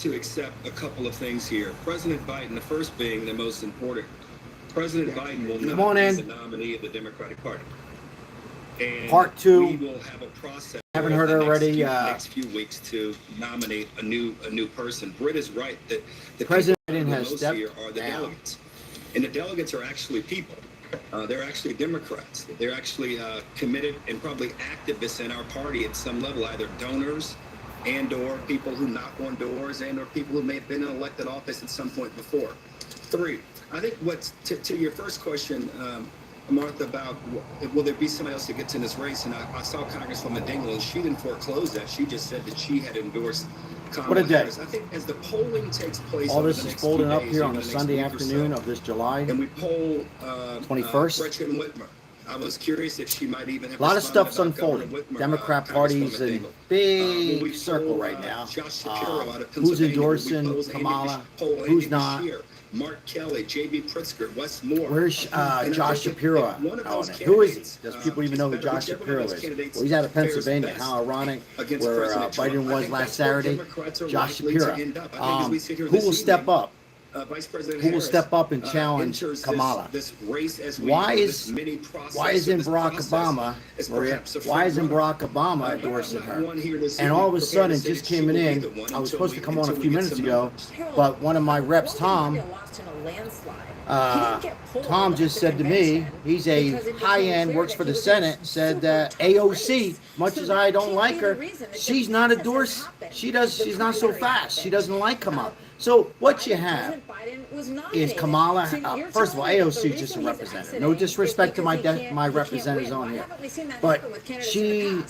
to accept a couple of things here. President Biden, the first being the most important. President Biden will not be the nominee of the Democratic Party. And Part two. We will have a process. Haven't heard already. Next few weeks to nominate a new person. Britt is right that the President people has most stepped here are the down. delegates, and the delegates are actually people. They're actually Democrats. They're actually committed and probably activists in our party at some level, either donors and/or people who knock on doors and/or people who may have been in elected office at some point before. Three, I think what's to your first question, Martha, about will there be somebody else that gets in this race? And I saw Congresswoman Dingell, and she didn't foreclose that. She just said that she had endorsed Kamala Harris. I think as the polling takes place, all this is folded up here on a Sunday afternoon of this July and we poll 21st. Gretchen Whitmer. I was curious if she might even have a lot of stuff's unfolding. Democrat Party's in big circle right now. Who's endorsing Kamala? Who's not? Mark Kelly, J.B. Pritzker, Wes Moore. Where's Josh Shapiro on it? Who is he? Does people even know who Josh Shapiro is? Well, he's out of Pennsylvania. How ironic, where Biden was last Saturday. Josh Shapiro. Who will step up? Who will step up and challenge Kamala? Why isn't Barack Obama? Why isn't Barack Obama endorsing her? And all of a sudden, it just came in. I was supposed to come on a few minutes ago, but one of my reps, Tom just said to me, he's a high-end, works for the Senate, said that AOC, much as I don't like her, she's not endorsed. She's not so fast. She doesn't like Kamala. So what you have is Kamala. First of all, AOC is just a representative. No disrespect to my representatives on here, but she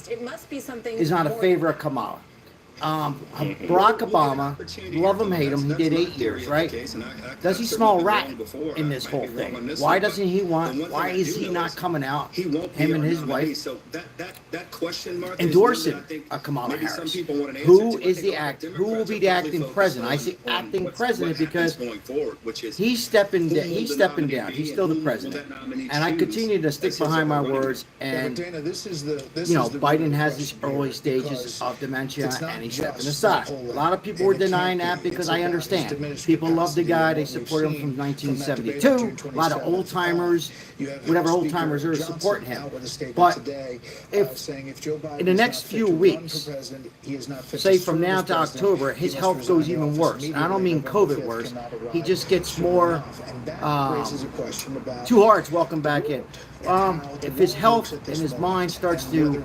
is not a favorite of Kamala. Barack Obama, love him, hate him, he did 8 years, right? Does he smell rat in this whole thing? Why doesn't he why is he not coming out, him and his wife, endorsing Kamala Harris? Who is who will be the acting president? I say acting president because he's stepping down. He's still the president. And I continue to stick behind my words. And, Biden has these early stages of dementia and he's stepping aside. A lot of people were denying that because I understand. People love the guy. They support him from 1972. A lot of old timers, whatever old timers are, supporting him. But if in the next few weeks, say from now to October, his health goes even worse. And I don't mean COVID worse. He just gets more. Two Hearts, welcome back in. If his health and his mind starts to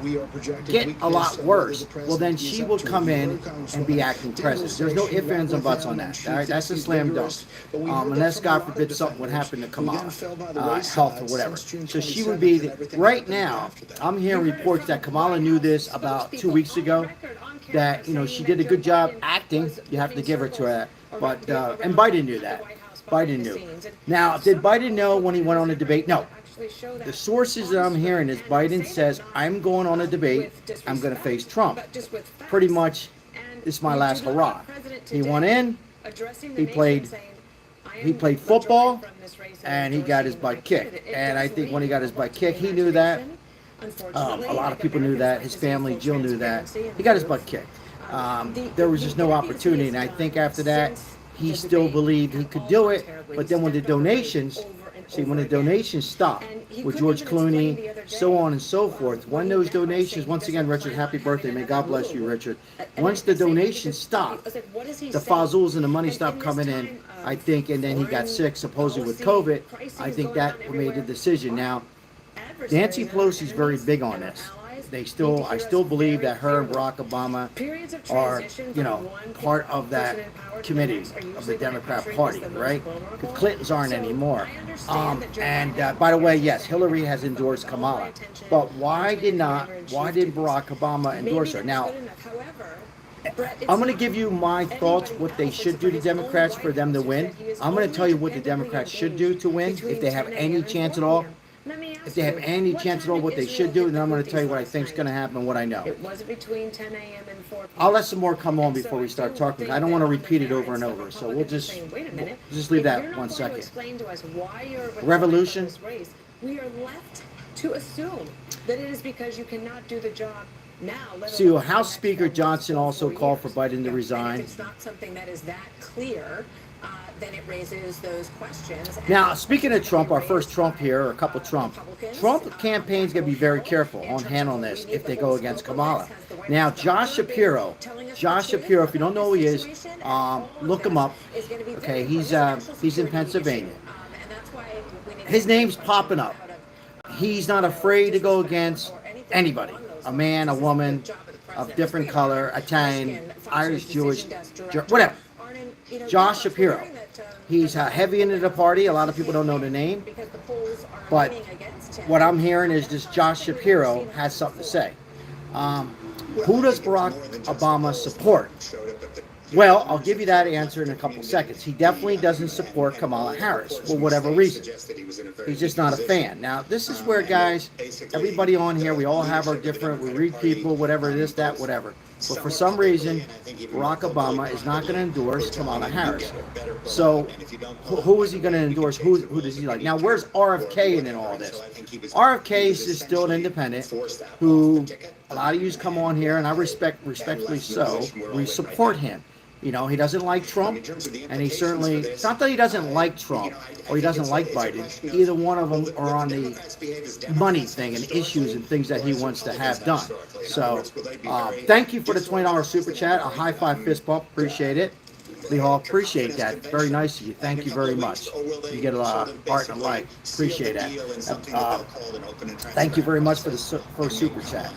get a lot worse, well, then she will come in and be acting president. There's no ifs, ands, and buts on that. All right? That's a slam dunk. Unless, God forbid, something would happen to Kamala, health or whatever. So she would be, right now, I'm hearing reports that Kamala knew this about 2 weeks ago, that, she did a good job acting. You have to give her to her. But, and Biden knew that. Biden knew. Now, did Biden know when he went on a debate? No. The sources that I'm hearing is Biden says, I'm going on a debate, I'm going to face Trump. Pretty much, this is my last hurrah. He went in, he played football, and he got his butt kicked. And I think when he got his butt kicked, he knew that. A lot of people knew that. His family, Jill, knew that. He got his butt kicked. There was just no opportunity. And I think after that, he still believed he could do it. But then when the donations stopped with George Clooney, so on and so forth, when those donations, once again, Richard, happy birthday, may God bless you, Richard. Once the donations stopped, the fazools and the money stopped coming in, I think, and then he got sick, supposedly with COVID. I think that made the decision. Now, Nancy Pelosi's very big on this. I still believe that her and Barack Obama are, part of that committee of the Democrat Party, right? The Clintons aren't anymore. And by the way, yes, Hillary has endorsed Kamala, but why did Barack Obama endorse her? Now, I'm going to give you my thoughts, what they should do to Democrats for them to win. I'm going to tell you what the Democrats should do to win, if they have any chance at all. If they have any chance at all, what they should do, then I'm going to tell you what I think is going to happen and what I know. It was between 10 a.m. and 4 p.m. I'll let some more come on before we start talking. I don't want to repeat it over and over, so we'll just leave that 1 second. Revolution. We are left to assume that it is because you cannot do the job now. See, House Speaker Johnson also called for Biden to resign. If it's not something that is that clear, then it raises those questions. Now, speaking of Trump, our first Trump here, or a couple Trump campaign's going to be very careful on handling this if they go against Kamala. Now, Josh Shapiro, if you don't know who he is, look him up. Okay, he's in Pennsylvania. His name's popping up. He's not afraid to go against anybody, a man, a woman, of different color, Italian, Irish, Jewish, whatever. Josh Shapiro. He's heavy into the party. A lot of people don't know the name. But what I'm hearing is this Josh Shapiro has something to say. Who does Barack Obama support? Well, I'll give you that answer in a couple seconds. He definitely doesn't support Kamala Harris for whatever reason. He's just not a fan. Now, this is where, guys, everybody on here, we all have our different, we read people, whatever it is, that, whatever. But for some reason, Barack Obama is not going to endorse Kamala Harris. So, who is he going to endorse? Who does he like? Now, where's RFK in all this? RFK is still an independent who, a lot of you come on here, and I respectfully so, we support him. You know, he doesn't like Trump, and he certainly, it's not that he doesn't like Trump or he doesn't like Biden. Either one of them are on the money thing and issues and things that he wants to have done. So, thank you for the $20 super chat. A high five fist bump. Appreciate it. We all appreciate that. Very nice of you. Thank you very much. You get a heart and a like. Appreciate that. Thank you very much for the super chat.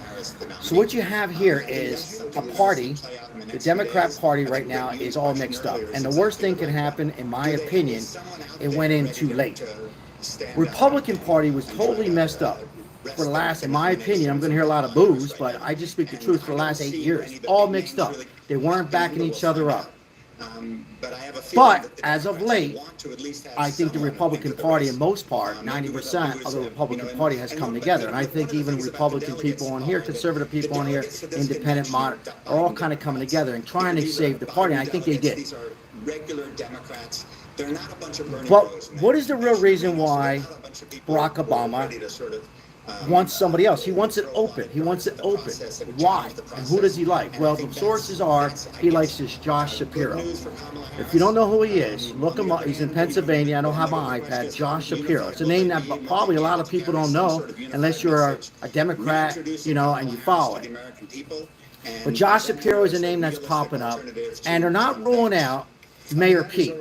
So what you have here is a party. The Democrat Party right now is all mixed up. And the worst thing can happen, in my opinion, it went in too late. Republican Party was totally messed up. For the last, in my opinion, I'm going to hear a lot of boos, but I just speak the truth, for the last 8 years. All mixed up. They weren't backing each other up. But as of late, I think the Republican Party, in most part, 90% of the Republican Party has come together. And I think even Republican people on here, conservative people on here, independent, moderate, are all kind of coming together and trying to save the party. And I think they did. But what is the real reason why Barack Obama wants somebody else? He wants it open. He wants it open. Why? And who does he like? Well, the sources are he likes this Josh Shapiro. If you don't know who he is, look him up. He's in Pennsylvania. I don't have my iPad. Josh Shapiro. It's a name that probably a lot of people don't know unless you're a Democrat, you know, and you follow it. But Josh Shapiro is a name that's popping up, and they're not ruling out Mayor Pete.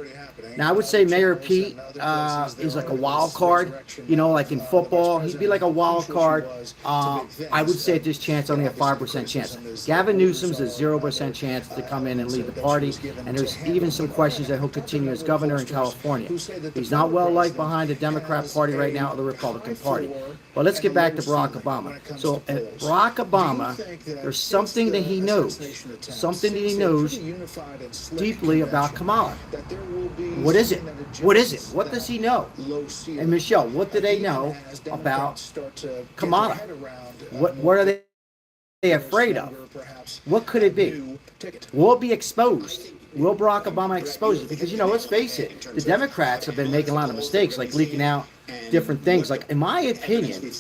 Now, I would say Mayor Pete is like a wild card, you know, like in football. He'd be like a wild card. I would say at this chance, only a 5% chance. Gavin Newsom's a 0% chance to come in and lead the party. And there's even some questions that he'll continue as governor in California. He's not well liked behind the Democrat Party right now or the Republican Party. But let's get back to Barack Obama. So Barack Obama, there's something that he knows. Something that he knows deeply about Kamala. What is it? What is it? What does he know? And Michelle, what do they know about Kamala? What are they afraid of? What could it be? Will it be exposed? Will Barack Obama expose it? Because, you know, let's face it, the Democrats have been making a lot of mistakes, like leaking out different things. Like, in my opinion,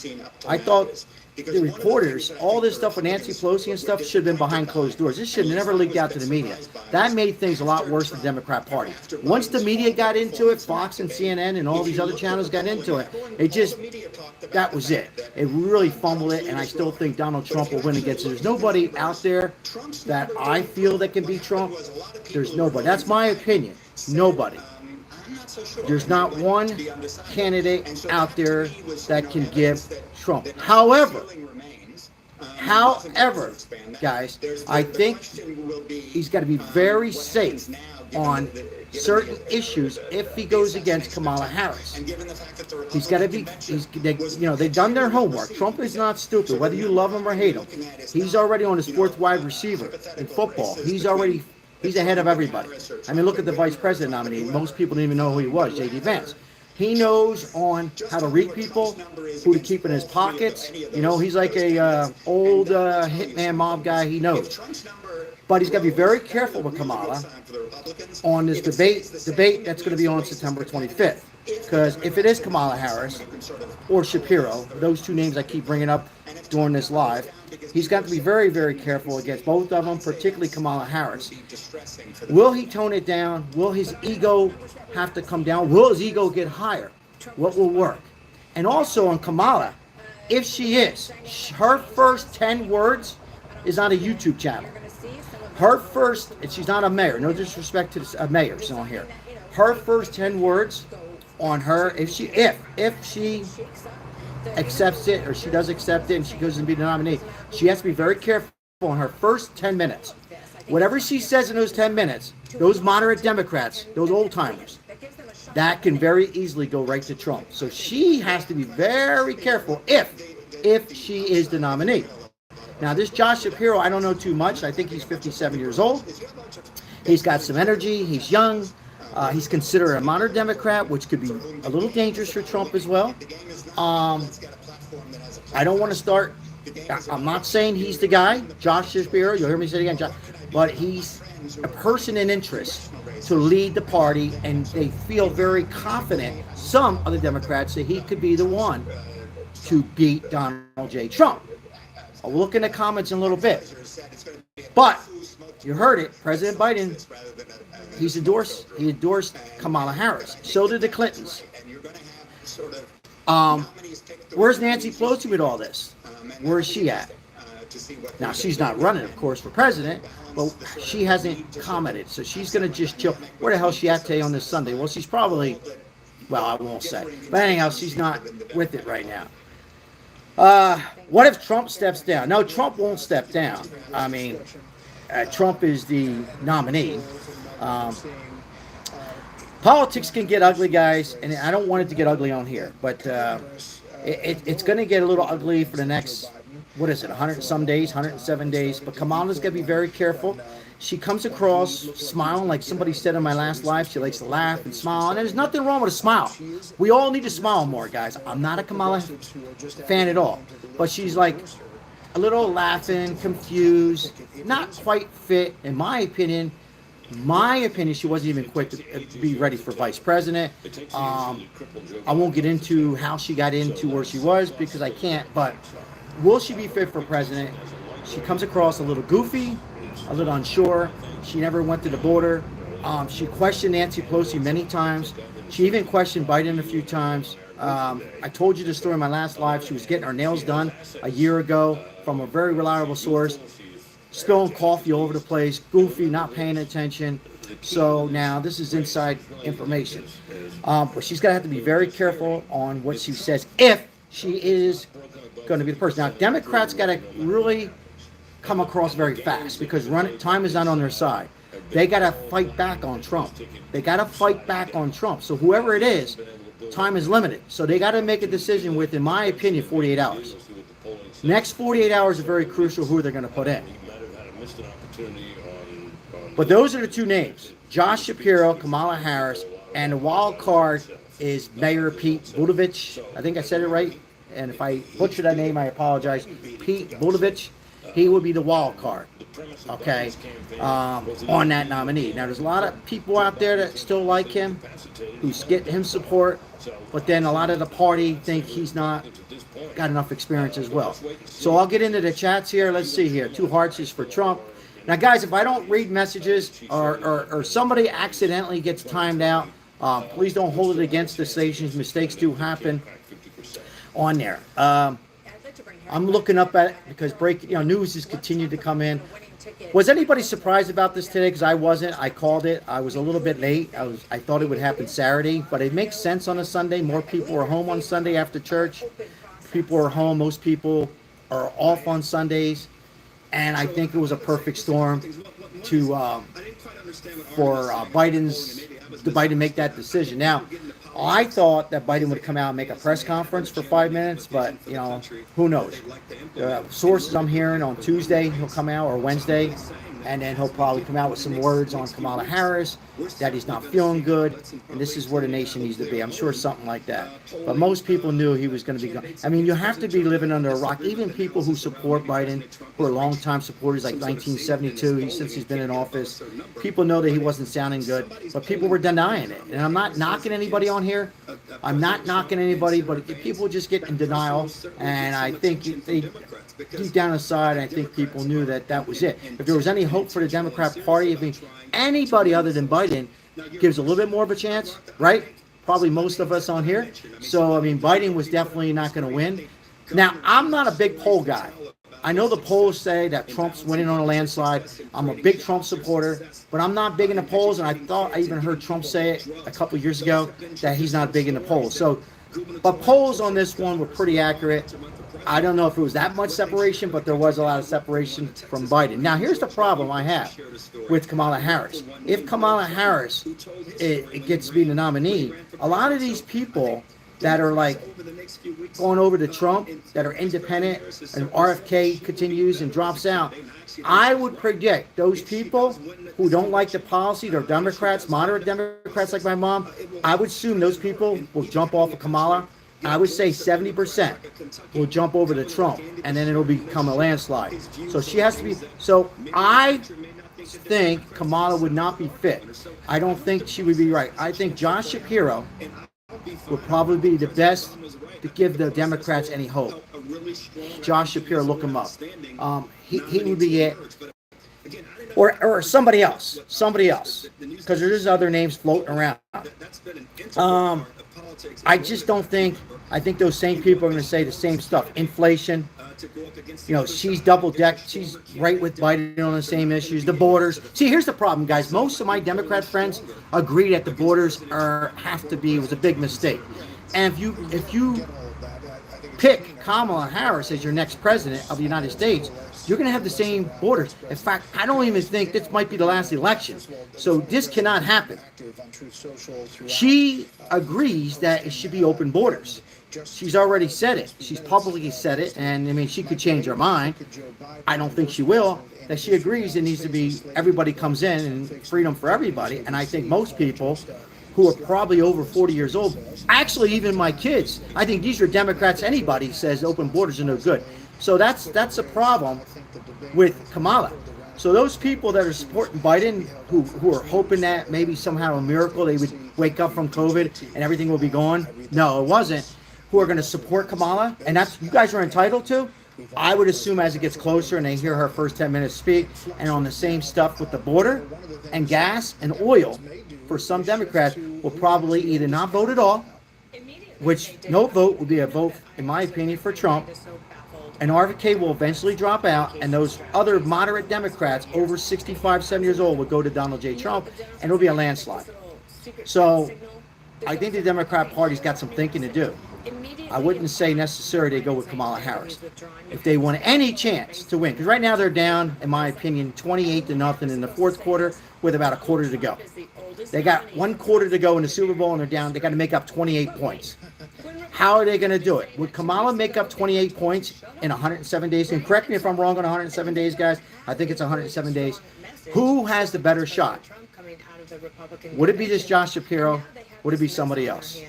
I thought the reporters, all this stuff with Nancy Pelosi and stuff should have been behind closed doors. This should have never leaked out to the media. That made things a lot worse for the Democrat Party. Once the media got into it, Fox and CNN and all these other channels got into it, that was it. It really fumbled it, and I still think Donald Trump will win against it. There's nobody out there that I feel that can beat Trump. There's nobody. That's my opinion. Nobody. There's not one candidate out there that can give Trump. However, guys, I think he's got to be very safe on certain issues if he goes against Kamala Harris. He's got to be, they've done their homework. Trump is not stupid, whether you love him or hate him. He's already on his fourth wide receiver in football. He's ahead of everybody. I mean, look at the vice president nominee. Most people didn't even know who he was, J.D. Vance. He knows on how to read people, who to keep in his pockets. You know, he's like a old hitman mob guy. He knows. But he's got to be very careful with Kamala on this debate that's going to be on September 25th. Because if it is Kamala Harris or Shapiro, those two names I keep bringing up during this live, he's got to be very, very careful against both of them, particularly Kamala Harris. Will he tone it down? Will his ego have to come down? Will his ego get higher? What will work? And also on Kamala, if she is, her first 10 words is on a YouTube channel. Her first, and she's not a mayor, no disrespect to the mayors on here. Her first 10 words on her, if she accepts it, or she does accept it and she goes and be the nominee, she has to be very careful on her first 10 minutes. Whatever she says in those 10 minutes, those moderate Democrats, those old timers, that can very easily go right to Trump. So she has to be very careful if she is the nominee. Now, this Josh Shapiro, I don't know too much. I think he's 57 years old. He's got some energy. He's young. He's considered a moderate Democrat, which could be a little dangerous for Trump as well. I don't want to start. I'm not saying he's the guy, Josh Shapiro. You'll hear me say it again, but he's a person in interest to lead the party, and they feel very confident, some of the Democrats, that he could be the one to beat Donald J. Trump. I'll look in the comments in a little bit. But you heard it, President Biden, he endorsed Kamala Harris. So did the Clintons. Where's Nancy Pelosi with all this? Where is she at? Now, she's not running, of course, for president, but she hasn't commented. So she's going to just chill. Where the hell is she at today on this Sunday? Well, she's probably, well, I won't say. But anyhow, she's not with it right now. What if Trump steps down? No, Trump won't step down. I mean, Trump is the nominee. Politics can get ugly, guys, and I don't want it to get ugly on here, but it's going to get a little ugly for the next, 100 and some days, 107 days. But Kamala's going to be very careful. She comes across smiling, like somebody said in my last live. She likes to laugh and smile, and there's nothing wrong with a smile. We all need to smile more, guys. I'm not a Kamala fan at all, but she's like a little laughing, confused, not quite fit, in my opinion. She wasn't even quick to be ready for vice president. I won't get into how she got into where she was because I can't, but will she be fit for president? She comes across a little goofy, a little unsure. She never went to the border. She questioned Nancy Pelosi many times. She even questioned Biden a few times. I told you the story in my last live. She was getting her nails done a year ago from a very reliable source. Spilling coffee all over the place, goofy, not paying attention. So now this is inside information. But she's going to have to be very careful on what she says if she is going to be the person. Now, Democrats got to really come across very fast because time is not on their side. They got to fight back on Trump. So whoever it is, time is limited. So they got to make a decision within, my opinion, 48 hours. Next 48 hours are very crucial who they're going to put in. But those are the two names, Josh Shapiro, Kamala Harris, and the wild card is Mayor Pete Buttigieg. I think I said it right, and if I butchered that name, I apologize. Pete Buttigieg, he would be the wild card, okay, on that nominee. Now, there's a lot of people out there that still like him, who's getting him support, but then a lot of the party think he's not got enough experience as well. So I'll get into the chats here. Let's see here. 2 hearts is for Trump. Now, guys, if I don't read messages or somebody accidentally gets timed out, please don't hold it against the stations. Mistakes do happen on there. I'm looking up at it because news has continued to come in. Was anybody surprised about this today? Because I wasn't. I called it. I was a little bit late. I thought it would happen Saturday, but it makes sense on a Sunday. More people are home on Sunday after church. People are home. Most people are off on Sundays, and I think it was a perfect storm for Biden make that decision. Now, I thought that Biden would come out and make a press conference for 5 minutes, but who knows? Sources I'm hearing on Tuesday he'll come out, or Wednesday, and then he'll probably come out with some words on Kamala Harris, that he's not feeling good, and this is where the nation needs to be. I'm sure something like that. But most people knew he was going to be gone. I mean, you have to be living under a rock. Even people who support Biden, who are longtime supporters, like 1972, since he's been in office, people know that he wasn't sounding good, but people were denying it. And I'm not knocking anybody on here, I'm not knocking anybody, but people just get in denial, and I think they deep down inside, I think people knew that that was it. If there was any hope for the Democrat Party, I mean, anybody other than Biden gives a little bit more of a chance, right? Probably most of us on here. So, I mean, Biden was definitely not going to win. Now, I'm not a big poll guy. I know the polls say that Trump's winning on a landslide. I'm a big Trump supporter, but I'm not big in the polls, and I thought I even heard Trump say it a couple of years ago that he's not big in the polls. So, but polls on this one were pretty accurate. I don't know if it was that much separation, but there was a lot of separation from Biden. Now, here's the problem I have with Kamala Harris. If Kamala Harris it gets to be the nominee, a lot of these people that are like going over to Trump, that are independent, and RFK continues and drops out, I would predict those people who don't like the policy, they're Democrats, moderate Democrats like my mom, I would assume those people will jump off of Kamala. I would say 70% will jump over to Trump, and then it'll become a landslide. So she has to be. So I think Kamala would not be fit. I don't think she would be right. I think Josh Shapiro would probably be the best to give the Democrats any hope. Josh Shapiro, look him up. He would be it. Or somebody else, because there's other names floating around. I just don't think. I think those same people are going to say the same stuff. Inflation. You know, she's double-decked. She's right with Biden on the same issues. The borders. See, here's the problem, guys. Most of my Democrat friends agree that the borders was a big mistake. And if you pick Kamala Harris as your next president of the United States, you're going to have the same borders. In fact, I don't even think this might be the last election. So this cannot happen. She agrees that it should be open borders. She's already said it. She's publicly said it. And, I mean, she could change her mind. I don't think she will. That she agrees it needs to be everybody comes in and freedom for everybody. And I think most people who are probably over 40 years old, actually even my kids, I think these are Democrats. Anybody says open borders are no good. So that's a problem with Kamala. So those people that are supporting Biden, who are hoping that maybe somehow a miracle they would wake up from COVID and everything will be gone. No, it wasn't. Who are going to support Kamala, and that's you guys are entitled to. I would assume as it gets closer and they hear her first 10 minutes speak, and on the same stuff with the border and gas and oil, for some Democrats will probably either not vote at all, which no vote would be a vote, in my opinion, for Trump. And RFK will eventually drop out, and those other moderate Democrats over 65, 70 years old would go to Donald J. Trump, and it'll be a landslide. So I think the Democrat Party's got some thinking to do. I wouldn't say necessarily they go with Kamala Harris if they want any chance to win. Because right now they're down, in my opinion, 28-0 in the fourth quarter with about a quarter to go. They got 1 quarter to go in the Super Bowl, and they're down. They got to make up 28 points. How are they going to do it? Would Kamala make up 28 points in 107 days? And correct me if I'm wrong on 107 days, guys. I think it's 107 days. Who has the better shot? Would it be this Josh Shapiro? Would it be somebody else?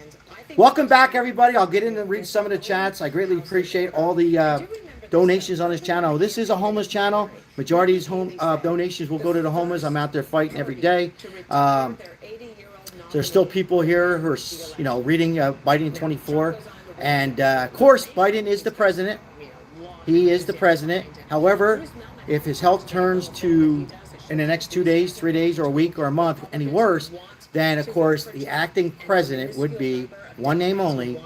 Welcome back, everybody. I'll get in and read some of the chats. I greatly appreciate all the donations on this channel. This is a homeless channel. Majority of these home donations will go to the homeless. I'm out there fighting every day. There's still people here who are, reading Biden 24. And, of course, Biden is the president. He is the president. However, if his health turns to, in the next 2 days, 3 days, or a week, or a month, any worse, then, of course, the acting president would be one name only,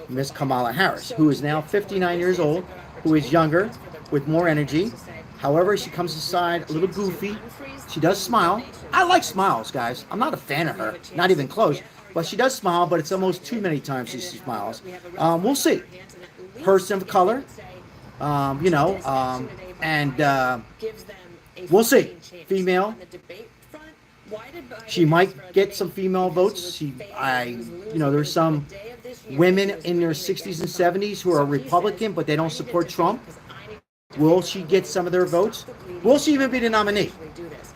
Miss Kamala Harris, who is now 59 years old, who is younger, with more energy. However, she comes aside a little goofy. She does smile. I like smiles, guys. I'm not a fan of her, not even close. But she does smile, but it's almost too many times she smiles. We'll see. Person of color, and we'll see. Female. She might get some female votes. There's some women in their 60s and 70s who are Republican, but they don't support Trump. Will she get some of their votes? Will she even be the nominee?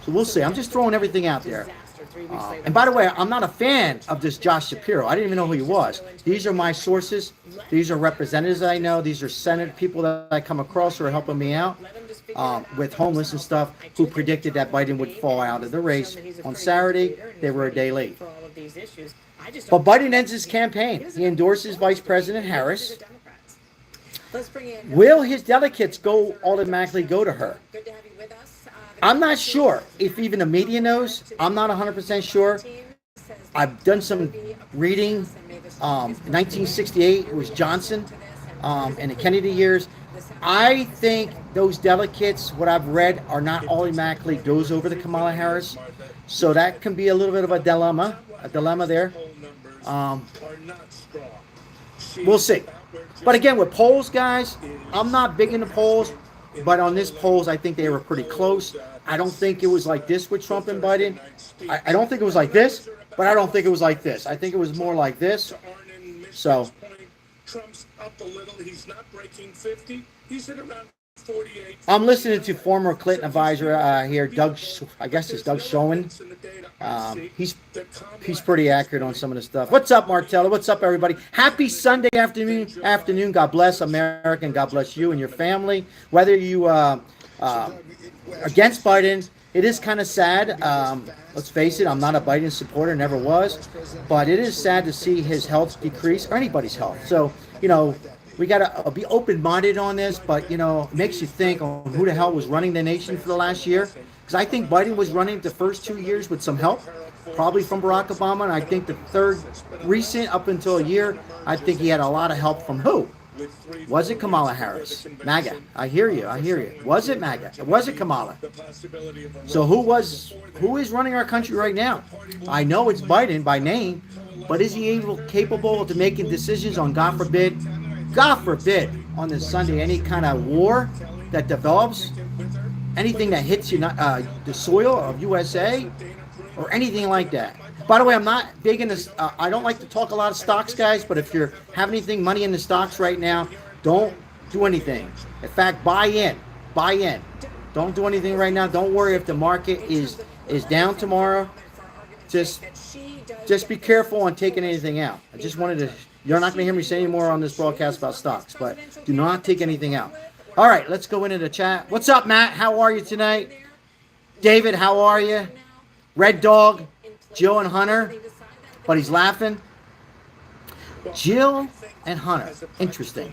So we'll see. I'm just throwing everything out there. And by the way, I'm not a fan of this Josh Shapiro. I didn't even know who he was. These are my sources. These are representatives I know. These are Senate people that I come across who are helping me out with homeless and stuff, who predicted that Biden would fall out of the race on Saturday. They were a day late. But Biden ends his campaign. He endorses Vice President Harris. Will his delegates automatically go to her? I'm not sure if even the media knows. I'm not 100% sure. I've done some reading. 1968, it was Johnson, in the Kennedy years. I think those delegates, what I've read, are not automatically goes over to Kamala Harris. So that can be a little bit of a dilemma there. We'll see. But again, with polls, guys, I'm not big into polls, but on this polls, I think they were pretty close. I don't think it was like this with Trump and Biden. I don't think it was like this, but I don't think it was like this. I think it was more like this. So Trump's up a little. He's not breaking 50. He's at around 48. I'm listening to former Clinton advisor here, Doug. I guess it's Doug Schoen. He's pretty accurate on some of the stuff. What's up, Martella? What's up, everybody? Happy Sunday afternoon. God bless America, and God bless you and your family. Whether you against Biden, it is kind of sad. Let's face it, I'm not a Biden supporter, never was. But it is sad to see his health decrease, or anybody's health. So, we got to be open-minded on this, but, it makes you think on who the hell was running the nation for the last year. Because I think Biden was running the first 2 years with some help, probably from Barack Obama. And I think the third, recent, up until a year, I think he had a lot of help from who? Was it Kamala Harris? MAGA. I hear you. Was it MAGA? Was it Kamala? So who is running our country right now? I know it's Biden by name, but is he capable of making decisions on, God forbid, on this Sunday, any kind of war that develops, anything that hits the soil of USA, or anything like that? By the way, I'm not big in this. I don't like to talk a lot of stocks, guys, but if you have money in the stocks right now, don't do anything. In fact, buy in. Don't do anything right now. Don't worry if the market is down tomorrow. Just be careful on taking anything out. I just wanted to. You're not going to hear me say any more on this broadcast about stocks, but do not take anything out. All right, let's go into the chat. What's up, Matt? How are you tonight? David, how are you? Red Dog, Jill and Hunter, but he's laughing. Jill and Hunter, interesting.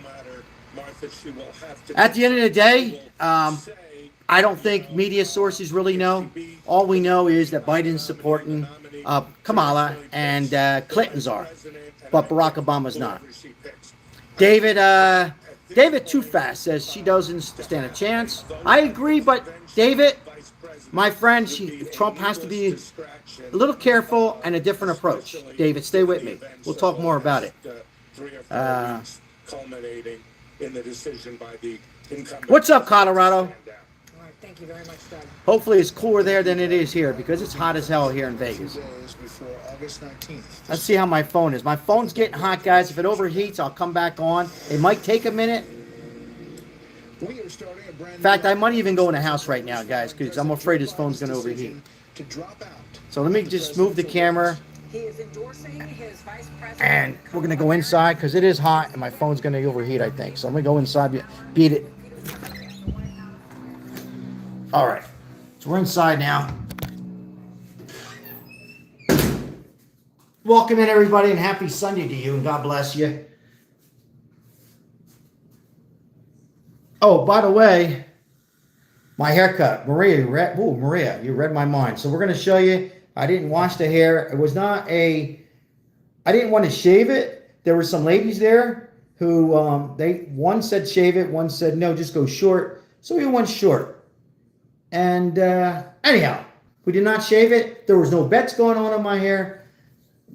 At the end of the day, I don't think media sources really know. All we know is that Biden's supporting Kamala and Clinton's are, but Barack Obama's not. David Too Fast says she doesn't stand a chance. I agree, but David, my friend, Trump has to be a little careful and a different approach. David, stay with me. We'll talk more about it. What's up, Colorado? Thank you very much, Doug. Hopefully it's cooler there than it is here, because it's hot as hell here in Vegas. Let's see how my phone is. My phone's getting hot, guys. If it overheats, I'll come back on. It might take a minute. In fact, I might even go in the house right now, guys, because I'm afraid this phone's going to overheat. So let me just move the camera. He is endorsing his vice president. And we're going to go inside because it is hot and my phone's going to overheat, I think. So I'm going to go inside, beat it. All right. So we're inside now. Welcome in, everybody, and happy Sunday to you, and God bless you. Oh, by the way, my haircut. Maria, you read my mind. So we're going to show you. I didn't wash the hair. It was not I didn't want to shave it. There were some ladies there who, one said shave it, one said no, just go short. So we went short. And anyhow, we did not shave it. There was no bets going on in my hair.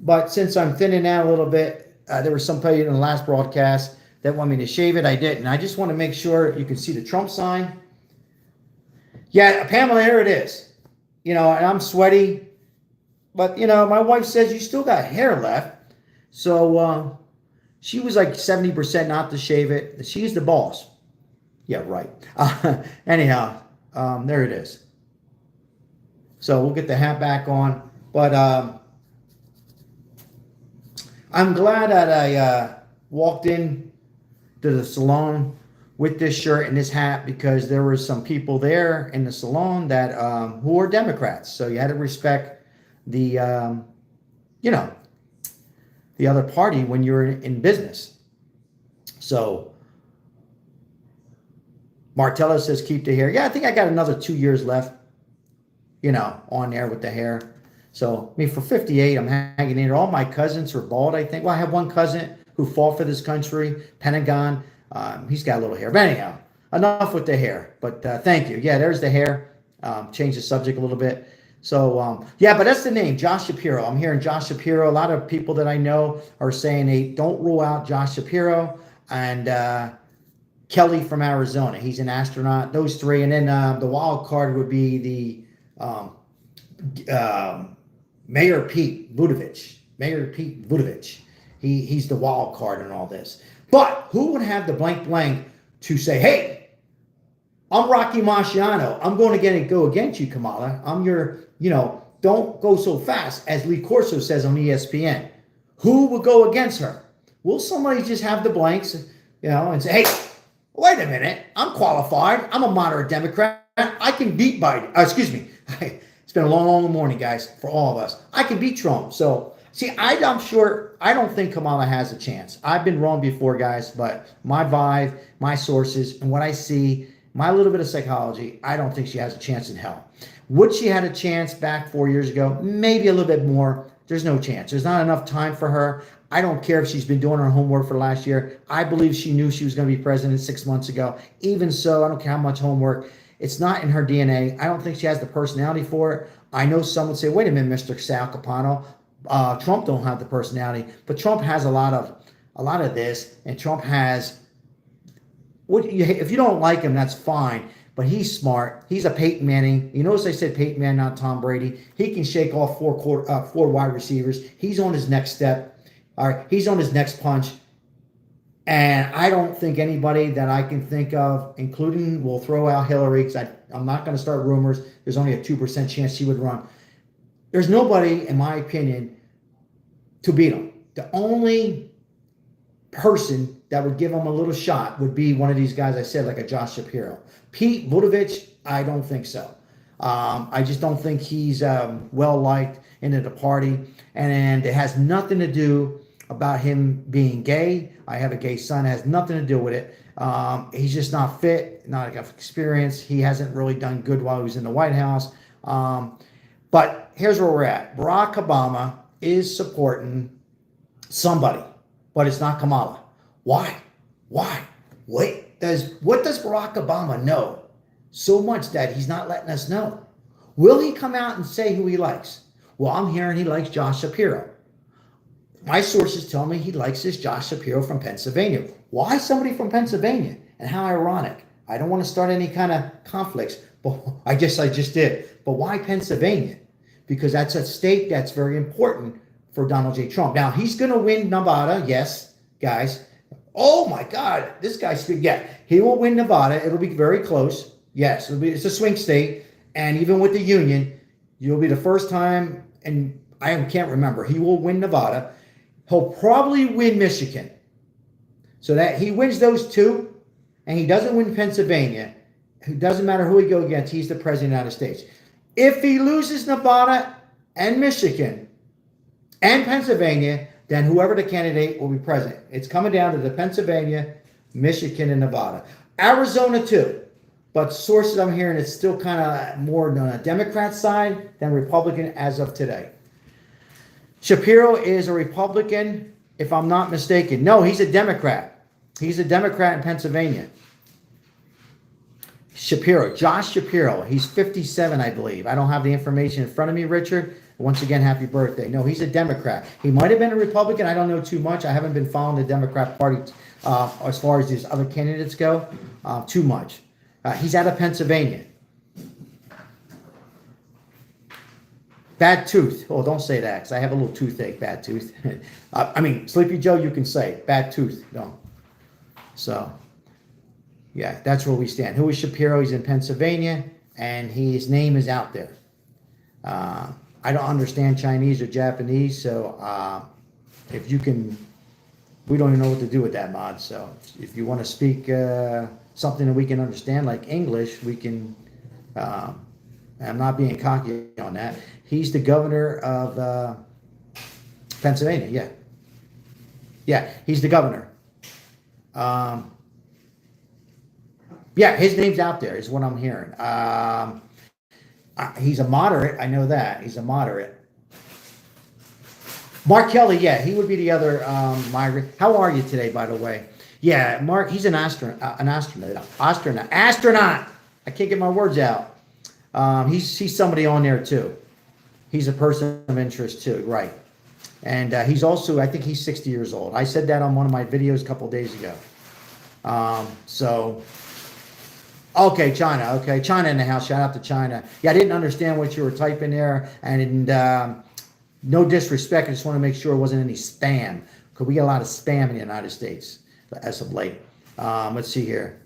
But since I'm thinning out a little bit, there was somebody in the last broadcast that wanted me to shave it. I didn't. I just want to make sure you can see the Trump sign. Yeah, Pamela, here it is. And I'm sweaty. But, my wife says you still got hair left. So she was like 70% not to shave it. She's the boss. Yeah, right. Anyhow, there it is. So we'll get the hat back on. But I'm glad that I walked in to the salon with this shirt and this hat, because there were some people there in the salon that who are Democrats. So you had to respect the the other party when you're in business. So Martello says keep the hair. Yeah, I think I got another 2 years left, on there with the hair. So, I mean, for 58, I'm hanging in there. All my cousins are bald, I think. Well, I have one cousin who fought for this country, Pentagon. He's got a little hair. But anyhow, enough with the hair. But thank you. Yeah, there's the hair. Change the subject a little bit. So, but that's the name, Josh Shapiro. I'm hearing Josh Shapiro. A lot of people that I know are saying they don't rule out Josh Shapiro and Kelly from Arizona. He's an astronaut. Those three. And then the wild card would be the Mayor Pete Buttigieg. He's the wild card in all this. But who would have the blank to say, hey, I'm Rocky Marciano. I'm going to go against you, Kamala. I'm your, don't go so fast, as Lee Corso says on ESPN. Who will go against her? Will somebody just have the blanks, and say, hey, wait a minute. I'm qualified. I'm a moderate Democrat. I can beat Biden. It's been a long morning, guys, for all of us. I can beat Trump. So, see, I'm sure, I don't think Kamala has a chance. I've been wrong before, guys, but my vibe, my sources, and what I see, my little bit of psychology, I don't think she has a chance in hell. Would she had a chance back 4 years ago? Maybe a little bit more. There's no chance. There's not enough time for her. I don't care if she's been doing her homework for last year. I believe she knew she was going to be president 6 months ago. Even so, I don't care how much homework. It's not in her DNA. I don't think she has the personality for it. I know some would say, wait a minute, Mr. Sal Capano, Trump don't have the personality, but Trump has a lot of this, and Trump has, if you don't like him, that's fine, but he's smart. He's a Peyton Manning. You notice I said Peyton Manning, not Tom Brady. He can shake off four wide receivers. He's on his next step. All right, he's on his next punch. And I don't think anybody that I can think of, including, will throw out Hillary, because I'm not going to start rumors. There's only a 2% chance she would run. There's nobody, in my opinion, to beat him. The only person that would give him a little shot would be one of these guys I said, like a Josh Shapiro. Pete Buttigieg, I don't think so. I just don't think he's well-liked into the party. And it has nothing to do about him being gay. I have a gay son. It has nothing to do with it. He's just not fit, not enough experience. He hasn't really done good while he was in the White House. But here's where we're at. Barack Obama is supporting somebody, but it's not Kamala. Why? Wait, what does Barack Obama know so much that he's not letting us know? Will he come out and say who he likes? Well, I'm hearing he likes Josh Shapiro. My sources tell me he likes this Josh Shapiro from Pennsylvania. Why somebody from Pennsylvania? And how ironic. I don't want to start any kind of conflicts, but I just did. But why Pennsylvania? Because that's a state that's very important for Donald J. Trump. Now, he's going to win Nevada. Yes, guys. Oh, my God. This guy's speaking. Yeah, he will win Nevada. It'll be very close. Yes, it's a swing state. And even with the union, you'll be the first time, and I can't remember, he will win Nevada. He'll probably win Michigan. So that he wins those two, and he doesn't win Pennsylvania. It doesn't matter who he goes against. He's the president of the United States. If he loses Nevada and Michigan and Pennsylvania, then whoever the candidate will be president. It's coming down to the Pennsylvania, Michigan, and Nevada. Arizona too. But sources I'm hearing, it's still kind of more on a Democrat side than Republican as of today. Shapiro is a Republican, if I'm not mistaken. No, he's a Democrat. He's a Democrat in Pennsylvania. Shapiro, Josh Shapiro. He's 57, I believe. I don't have the information in front of me, Richard. Once again, happy birthday. No, he's a Democrat. He might have been a Republican. I don't know too much. I haven't been following the Democrat Party as far as these other candidates go too much. He's out of Pennsylvania. Bad tooth. Oh, don't say that, because I have a little toothache. Bad tooth. Sleepy Joe, you can say. Bad tooth. No. So, yeah, that's where we stand. Who is Shapiro? He's in Pennsylvania, and his name is out there. I don't understand Chinese or Japanese, so if you can, we don't even know what to do with that, Mod. So if you want to speak something that we can understand, like English, we can. I'm not being cocky on that. He's the governor of Pennsylvania, yeah. Yeah, he's the governor. Yeah, his name's out there, is what I'm hearing. He's a moderate. I know that. He's a moderate. Mark Kelly, yeah, he would be the other migrant. How are you today, by the way? Yeah, Mark, he's an astronaut. Astronaut. I can't get my words out. He's somebody on there too. He's a person of interest too, right? And he's also, I think he's 60 years old. I said that on one of my videos a couple of days ago. Okay, China. Okay, China in the house. Shout out to China. Yeah, I didn't understand what you were typing there, and no disrespect. I just want to make sure it wasn't any spam, because we get a lot of spam in the United States as of late. Let's see here.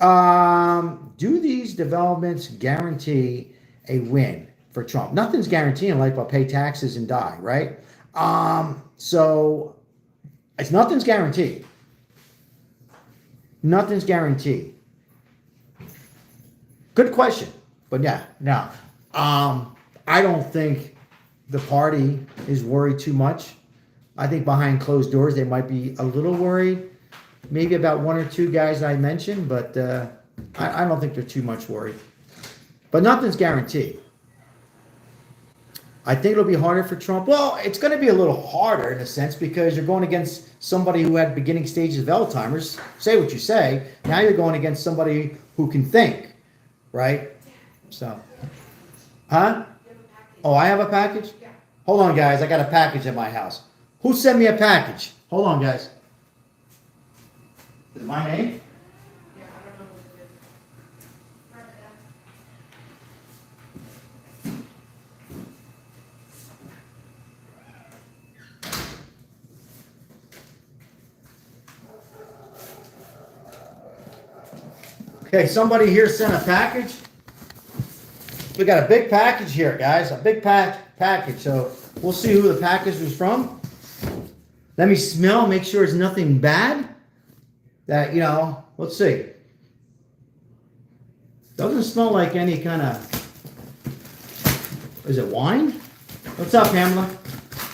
Do these developments guarantee a win for Trump? Nothing's guaranteed in life but pay taxes and die, right? So it's nothing's guaranteed. Nothing's guaranteed. Good question. But yeah, now, I don't think the party is worried too much. I think behind closed doors, they might be a little worried. Maybe about one or two guys I mentioned, but I don't think they're too much worried. But nothing's guaranteed. I think it'll be harder for Trump. Well, it's going to be a little harder in a sense because you're going against somebody who had beginning stages of Alzheimer's. Say what you say. Now you're going against somebody who can think, right? So, huh? Oh, I have a package? Hold on, guys. I got a package at my house. Who sent me a package? Hold on, guys. Is it my name? Okay, somebody here sent a package. We got a big package here, guys. A big package. So we'll see who the package was from. Let me smell, make sure it's nothing bad. That, let's see. Doesn't smell like any kind of... Is it wine? What's up, Pamela?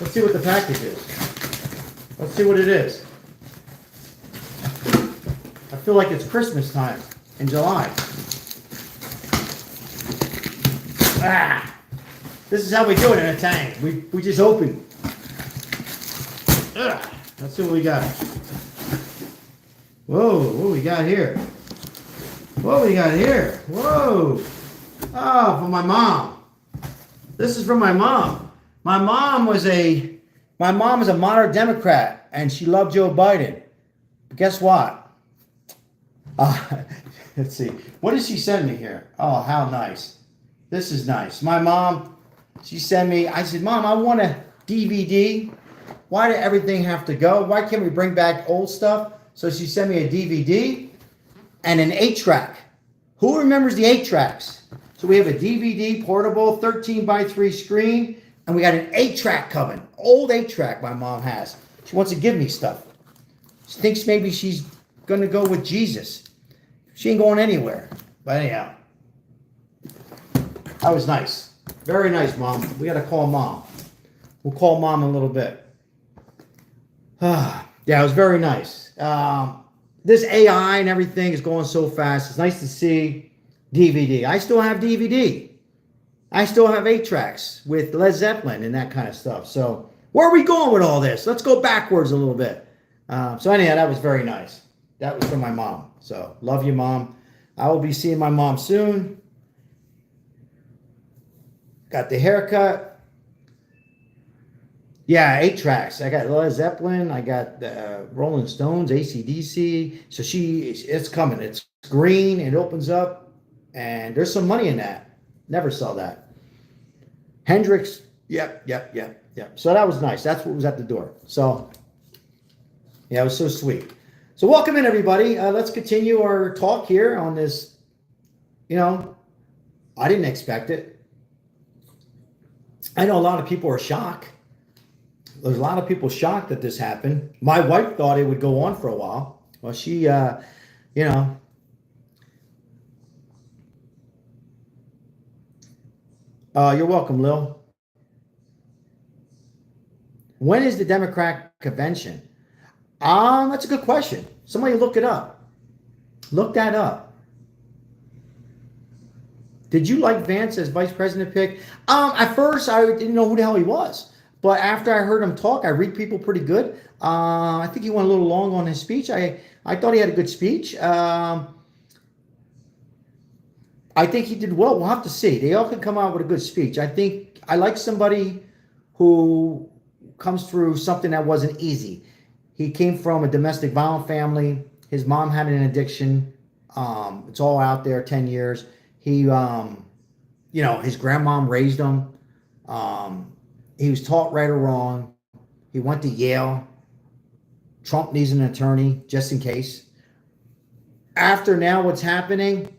Let's see what the package is. Let's see what it is. I feel like it's Christmas time. In July. This is how we do it in a tank. We just open. Let's see what we got. Whoa, what we got here? What we got here? Whoa. Oh, from my mom. This is from my mom. My mom was a moderate Democrat, and she loved Joe Biden. But guess what? Let's see. What did she send me here? Oh, how nice. This is nice. My mom, she sent me, I said, Mom, I want a DVD. Why did everything have to go? Why can't we bring back old stuff? So she sent me a DVD and an 8-track. Who remembers the 8-tracks? So we have a DVD, portable, 13:3 screen, and we got an 8-track coming. Old 8-track my mom has. She wants to give me stuff. She thinks maybe she's going to go with Jesus. She ain't going anywhere. But anyhow, that was nice. Very nice, Mom. We got to call Mom. We'll call Mom in a little bit. Yeah, it was very nice. This AI and everything is going so fast. It's nice to see DVD. I still have DVD. I still have 8-tracks with Led Zeppelin and that kind of stuff. So where are we going with all this? Let's go backwards a little bit. So anyhow, that was very nice. That was from my mom. So, love you, Mom. I will be seeing my mom soon. Got the haircut. Yeah, 8-tracks. I got Led Zeppelin. I got Rolling Stones, AC/DC. So it's coming. It's green. It opens up. And there's some money in that. Never saw that. Hendrix. Yep. So that was nice. That's what was at the door. So, yeah, it was so sweet. So welcome in, everybody. Let's continue our talk here on this. I didn't expect it. I know a lot of people are shocked. There's a lot of people shocked that this happened. My wife thought it would go on for a while. Well, she, You're welcome, Lil. When is the Democrat convention? That's a good question. Somebody look it up. Look that up. Did you like Vance as vice president pick? At first, I didn't know who the hell he was. But after I heard him talk, I read people pretty good. I think he went a little long on his speech. I thought he had a good speech. I think he did well. We'll have to see. They all can come out with a good speech. I like somebody who comes through something that wasn't easy. He came from a domestic violent family. His mom had an addiction. It's all out there, 10 years. He, his grandmom raised him. He was taught right or wrong. He went to Yale. Trump needs an attorney, just in case. After now, what's happening,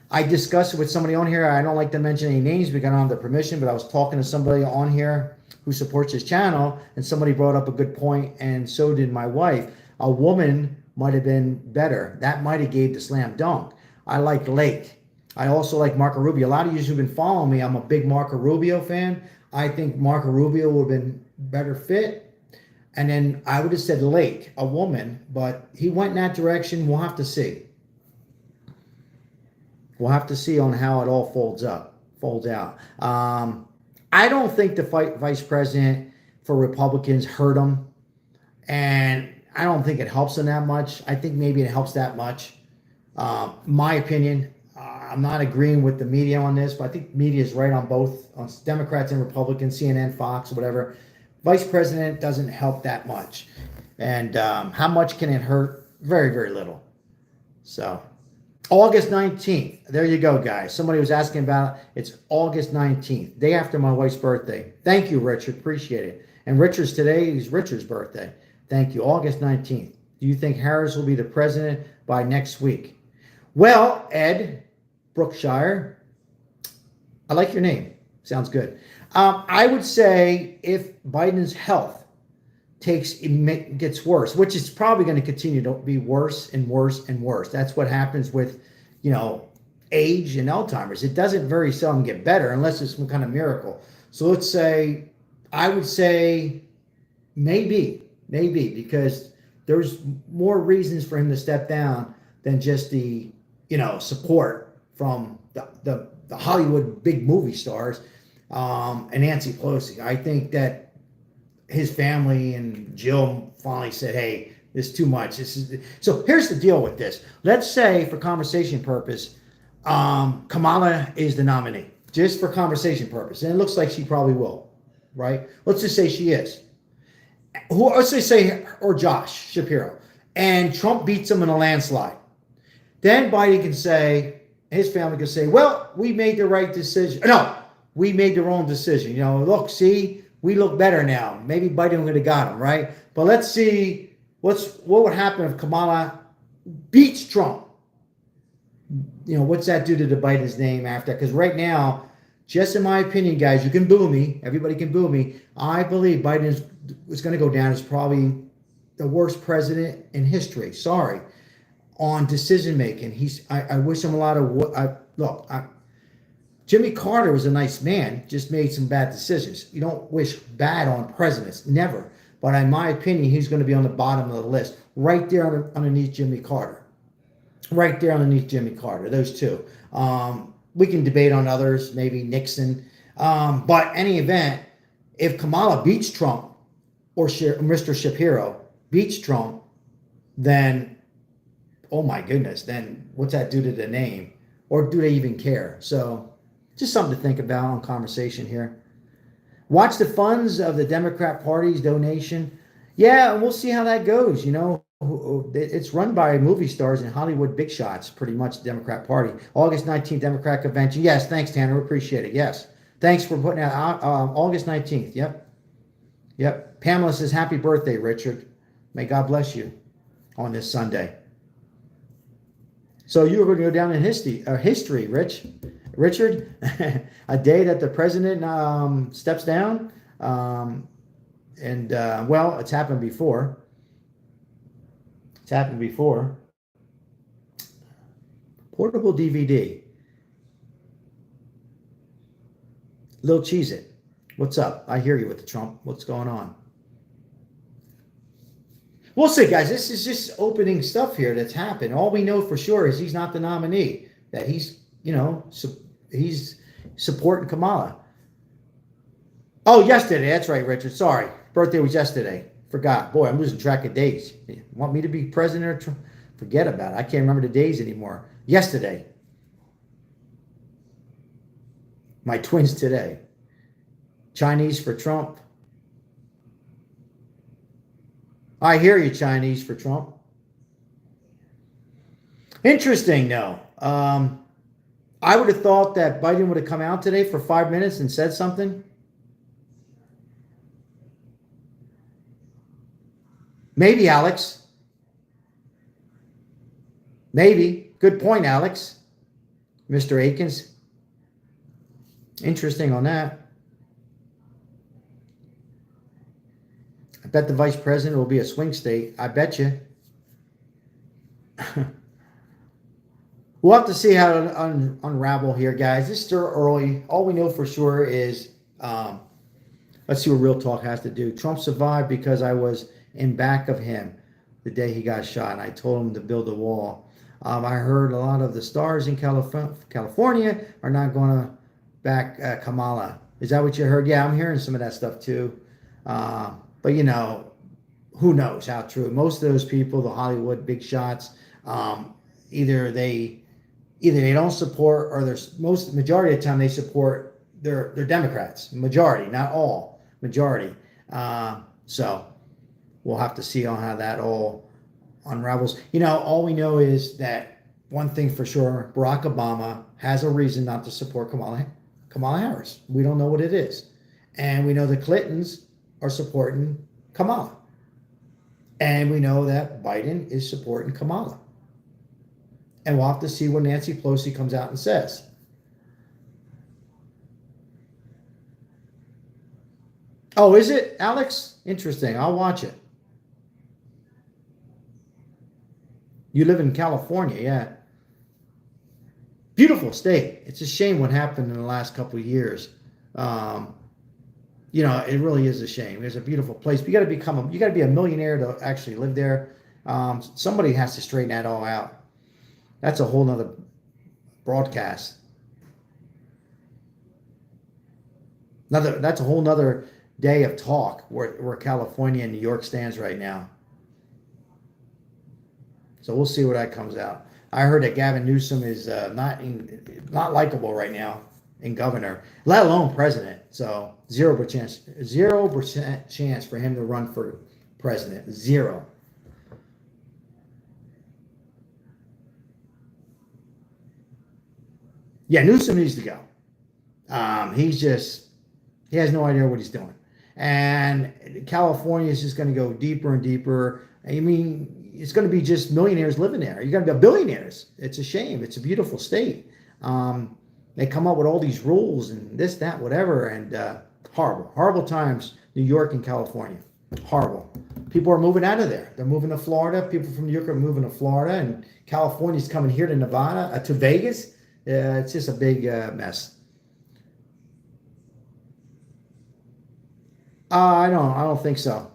I discussed it with somebody on here. I don't like to mention any names because I don't have the permission, but I was talking to somebody on here who supports his channel, and somebody brought up a good point, and so did my wife. A woman might have been better. That might have gave the slam dunk. I like Lake. I also like Marco Rubio. A lot of you who've been following me, I'm a big Marco Rubio fan. I think Marco Rubio would have been better fit. And then I would have said Lake, a woman, but he went in that direction. We'll have to see. We'll have to see on how it all folds out. I don't think the vice president for Republicans hurt him. And I don't think it helps them that much. I think maybe it helps that much. My opinion, I'm not agreeing with the media on this, but I think media is right on both, on Democrats and Republicans, CNN, Fox, whatever. Vice president doesn't help that much. And how much can it hurt? Very, very little. So August 19th. There you go, guys. Somebody was asking about it. It's August 19th, day after my wife's birthday. Thank you, Richard. Appreciate it. And Richard's birthday. Thank you. August 19th. Do you think Harris will be the president by next week? Well, Ed Brookshire, I like your name. Sounds good. I would say if Biden's health gets worse, which is probably going to continue to be worse and worse and worse. That's what happens with, age and Alzheimer's. It doesn't very seldom get better unless it's some kind of miracle. So I would say maybe, because there's more reasons for him to step down than just the, support from the Hollywood big movie stars and Nancy Pelosi. I think that his family and Jill finally said, hey, this is too much. So here's the deal with this. Let's say, for conversation purpose, Kamala is the nominee, just for conversation purpose. And it looks like she probably will, right? Let's just say she is. Let's just say, or Josh Shapiro. And Trump beats him in a landslide. Then Biden can say, his family can say, well, we made the right decision. No, we made the wrong decision. Look, see, we look better now. Maybe Biden would have got him, right? But let's see what would happen if Kamala beats Trump. What's that do to the Biden's name after? Because right now, just in my opinion, guys, you can boo me. Everybody can boo me. I believe Biden is going to go down as probably the worst president in history. Sorry. On decision making, I wish him a lot of Jimmy Carter was a nice man, just made some bad decisions. You don't wish bad on presidents, never. But in my opinion, he's going to be on the bottom of the list, right there underneath Jimmy Carter. Right there underneath Jimmy Carter, those two. We can debate on others, maybe Nixon. But any event, if Kamala beats Trump or Mr. Shapiro beats Trump, then oh my goodness, then what's that do to the name? Or do they even care? So just something to think about on conversation here. Watch the funds of the Democrat Party's donation. Yeah, we'll see how that goes. It's run by movie stars and Hollywood big shots, pretty much, the Democrat Party. August 19th, Democrat Convention. Yes, thanks, Tanner. Appreciate it. Yes. Thanks for putting out August 19th. Yep. Pamela says, happy birthday, Richard. May God bless you on this Sunday. So you were going to go down in history, Richard, a day that the president steps down. It's happened before. Portable DVD. Little Cheez-It. What's up? I hear you with the Trump. What's going on? We'll see, guys. This is just opening stuff here that's happened. All we know for sure is he's not the nominee. That he's, he's supporting Kamala. Oh, yesterday. That's right, Richard. Sorry. Birthday was yesterday. Forgot. Boy, I'm losing track of days. You want me to be president or Trump? Forget about it. I can't remember the days anymore. Yesterday. My twins today. Chinese for Trump. I hear you, Chinese for Trump. Interesting, though. I would have thought that Biden would have come out today for 5 minutes and said something. Maybe, Alex. Maybe. Good point, Alex. Mr. Akins. Interesting on that. I bet the vice president will be a swing state. I bet you. We'll have to see how to unravel here, guys. This is still early. All we know for sure is, let's see what Real Talk has to do. Trump survived because I was in back of him the day he got shot, and I told him to build a wall. I heard a lot of the stars in California are not going to back Kamala. Is that what you heard? Yeah, I'm hearing some of that stuff too. But who knows how true? Most of those people, the Hollywood big shots, either they don't support, or there's majority of the time they support they're Democrats. Majority, not all, majority. So we'll have to see on how that all unravels. All we know is that one thing for sure: Barack Obama has a reason not to support Kamala Harris. We don't know what it is, and we know the Clintons are supporting Kamala. And we know that Biden is supporting Kamala. And we'll have to see what Nancy Pelosi comes out and says. Oh, is it, Alex? Interesting. I'll watch it. You live in California, yeah. Beautiful state. It's a shame what happened in the last couple of years. It really is a shame. It's a beautiful place. But you got to be a millionaire to actually live there. Somebody has to straighten that all out. That's a whole nother broadcast. That's a whole nother day of talk where California and New York stands right now. So we'll see where that comes out. I heard that Gavin Newsom is not likable right now in governor, let alone president. So 0% chance for him to run for president. 0. Yeah, Newsom needs to go. He has no idea what he's doing. And California is just going to go deeper and deeper. I mean, it's going to be just millionaires living there. You're going to be billionaires. It's a shame. It's a beautiful state. They come up with all these rules and this, that, whatever, and horrible times. New York and California, horrible. People are moving out of there. They're moving to Florida. People from New York are moving to Florida, and California's coming here to Nevada, to Vegas. It's just a big mess. I don't think so.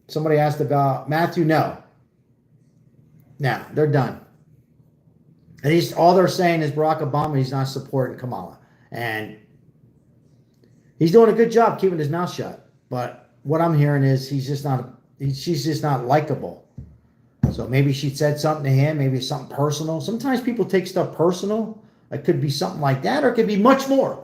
Somebody asked about Matthew. No, they're done. And all they're saying is Barack Obama, he's not supporting Kamala. And he's doing a good job keeping his mouth shut. But what I'm hearing is she's just not likable. So maybe she said something to him, maybe it's something personal. Sometimes people take stuff personal. It could be something like that, or it could be much more.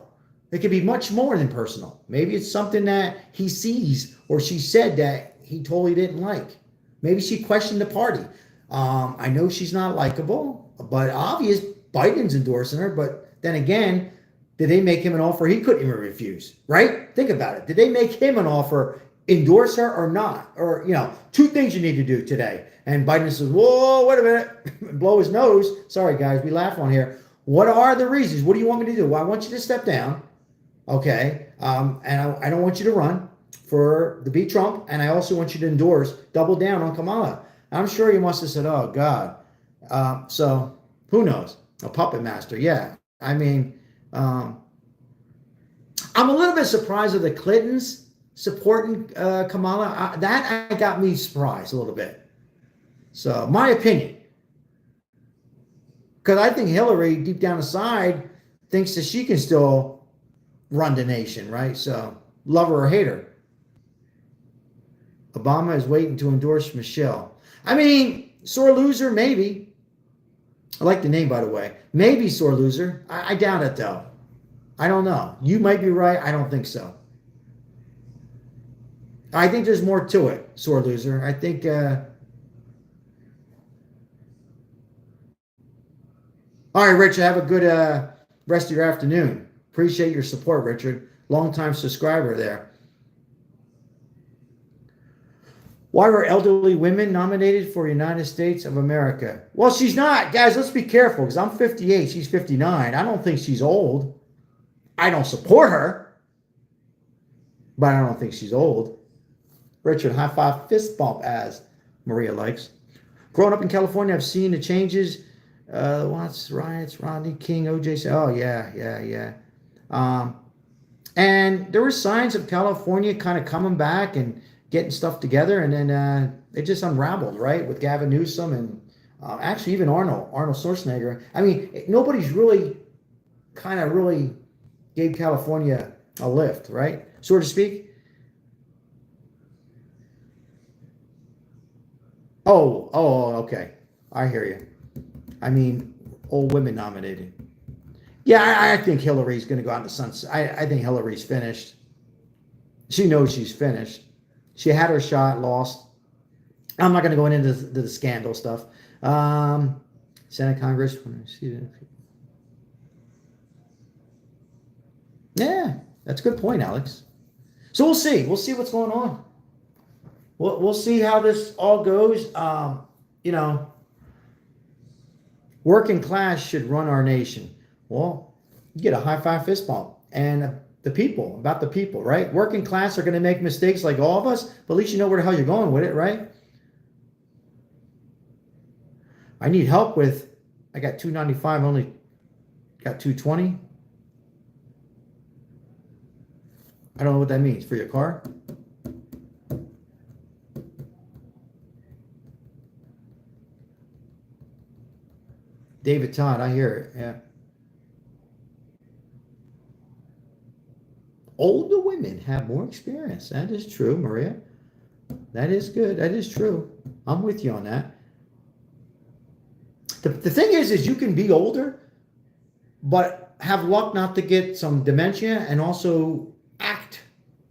It could be much more than personal. Maybe it's something that he sees or she said that he totally didn't like. Maybe she questioned the party. I know she's not likable, but obvious Biden's endorsing her. But then again, did they make him an offer he couldn't even refuse? Right? Think about it. Did they make him an offer, endorse her or not? Or, two things you need to do today. And Biden says, whoa, wait a minute. Blow his nose. Sorry, guys, we laugh on here. What are the reasons? What do you want me to do? Well, I want you to step down. Okay. And I don't want you to run to beat Trump. And I also want you to endorse, double down on Kamala. I'm sure you must have said, oh, God. So who knows? A puppet master. Yeah. I mean, I'm a little bit surprised of the Clintons supporting Kamala. That got me surprised a little bit. So, my opinion. Because I think Hillary, deep down inside, thinks that she can still run the nation, right? So, love her or hate her. Obama is waiting to endorse Michelle. I mean, sore loser, maybe. I like the name, by the way. Maybe sore loser. I doubt it, though. I don't know. You might be right. I don't think so. I think there's more to it, sore loser. I think... All right, Richard, have a good rest of your afternoon. Appreciate your support, Richard. Longtime subscriber there. Why were elderly women nominated for United States of America? Well, she's not. Guys, let's be careful, because I'm 58. She's 59. I don't think she's old. I don't support her, but I don't think she's old. Richard, high five, fist bump, as Maria likes. Growing up in California, I've seen the changes. Watts, riots, Rodney King, OJ. Oh, yeah. And there were signs of California kind of coming back and getting stuff together, and then it just unraveled, right, with Gavin Newsom and actually even Arnold Schwarzenegger. I mean, nobody's really gave California a lift, right, so to speak. Oh, okay. I hear you. I mean, old women nominated. Yeah, I think Hillary's going to go out in the sunset. I think Hillary's finished. She knows she's finished. She had her shot, lost. I'm not going to go into the scandal stuff. Senate, Congress. Yeah, that's a good point, Alex. So we'll see. We'll see what's going on. We'll see how this all goes. Working class should run our nation. Well, you get a high five fist bump. And the people, right? Working class are going to make mistakes like all of us, but at least you know where the hell you're going with it, right? I need help with, I got $295, only got $220. I don't know what that means. For your car? David Todd, I hear it, yeah. Older women have more experience. That is true, Maria. That is good. That is true. I'm with you on that. The thing is you can be older, but have luck not to get some dementia and also act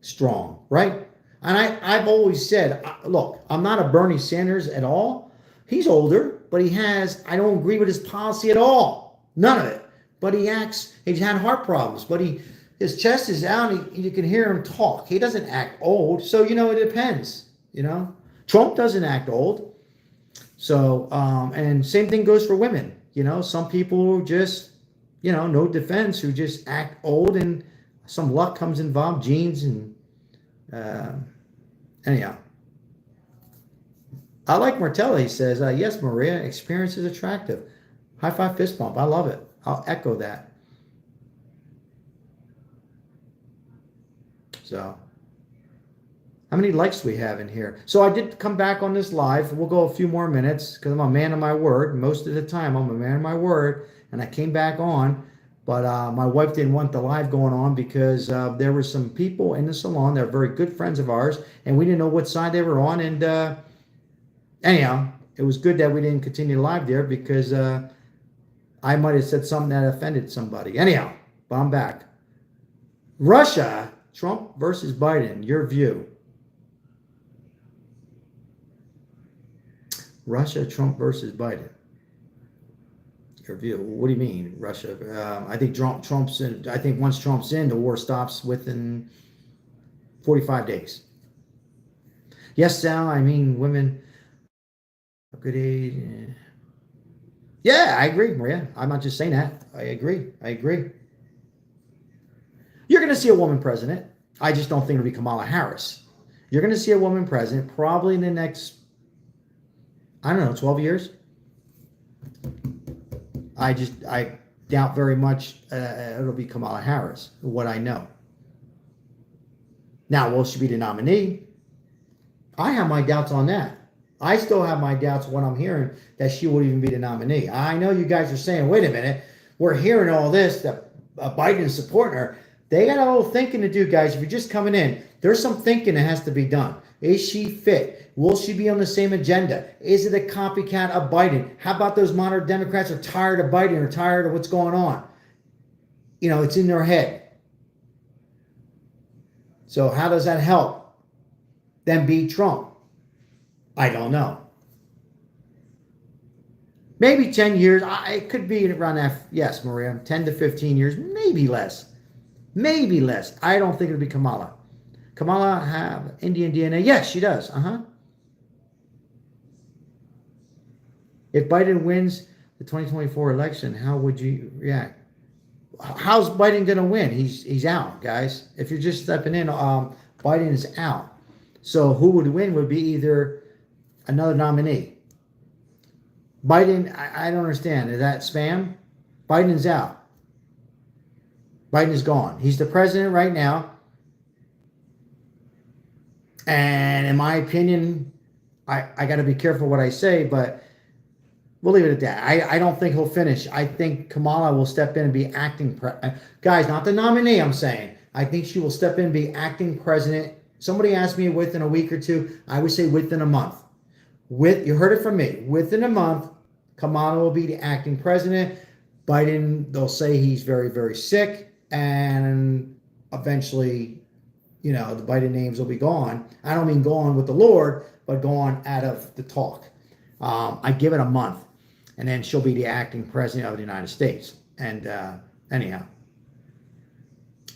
strong, right? And I've always said, look, I'm not a Bernie Sanders at all. He's older, but I don't agree with his policy at all. None of it. But he acts, he's had heart problems, but his chest is out, you can hear him talk. He doesn't act old. So, it depends, Trump doesn't act old. So, and same thing goes for women. Some people just, no defense, who just act old, and some luck comes involved, genes, and anyhow. I like Martelli. He says, yes, Maria, experience is attractive. High five fist bump. I love it. I'll echo that. So, how many likes do we have in here? So I did come back on this live. We'll go a few more minutes because I'm a man of my word. Most of the time, I'm a man of my word. And I came back on. But my wife didn't want the live going on because there were some people in the salon that are very good friends of ours. And we didn't know what side they were on. And anyhow, it was good that we didn't continue live there because I might have said something that offended somebody. Anyhow, but I'm back. Russia, Trump versus Biden, your view. Russia, Trump versus Biden. Your view. What do you mean, Russia? I think Trump's in. I think once Trump's in, the war stops within 45 days. Yes, Sal. I mean, women. A good age. Yeah, I agree, Maria. I'm not just saying that. I agree. You're going to see a woman president. I just don't think it'll be Kamala Harris. You're going to see a woman president probably in the next, 12 years. I doubt very much it'll be Kamala Harris, what I know. Now, will she be the nominee? I have my doubts on that. I still have my doubts when I'm hearing that she will even be the nominee. I know you guys are saying, wait a minute, we're hearing all this, that Biden is supporting her. They got a little thinking to do, guys. If you're just coming in, there's some thinking that has to be done. Is she fit? Will she be on the same agenda? Is it a copycat of Biden? How about those moderate Democrats are tired of Biden or tired of what's going on? You know, it's in their head. So how does that help them beat Trump? I don't know. Maybe 10 years. It could be around that. Yes, Maria. 10 to 15 years. Maybe less. Maybe less. I don't think it'll be Kamala. Kamala have Indian DNA? Yes, she does. If Biden wins the 2024 election, how would you react? How's Biden going to win? He's out, guys. If you're just stepping in, Biden is out. So who would win would be either another nominee. Biden, I don't understand. Is that spam? Biden's out. Biden is gone. He's the president right now. And in my opinion, I got to be careful what I say, but we'll leave it at that. I don't think he'll finish. I think Kamala will step in and be acting guys, not the nominee, I'm saying. I think she will step in and be acting president. Somebody asked me within a week or two. I would say within a month. You heard it from me. Within a month, Kamala will be the acting president. Biden, they'll say he's very, very sick, and eventually, you know, the Biden names will be gone. I don't mean gone with the Lord, but gone out of the talk. I give it a month, and then she'll be the acting president of the United States. And anyhow,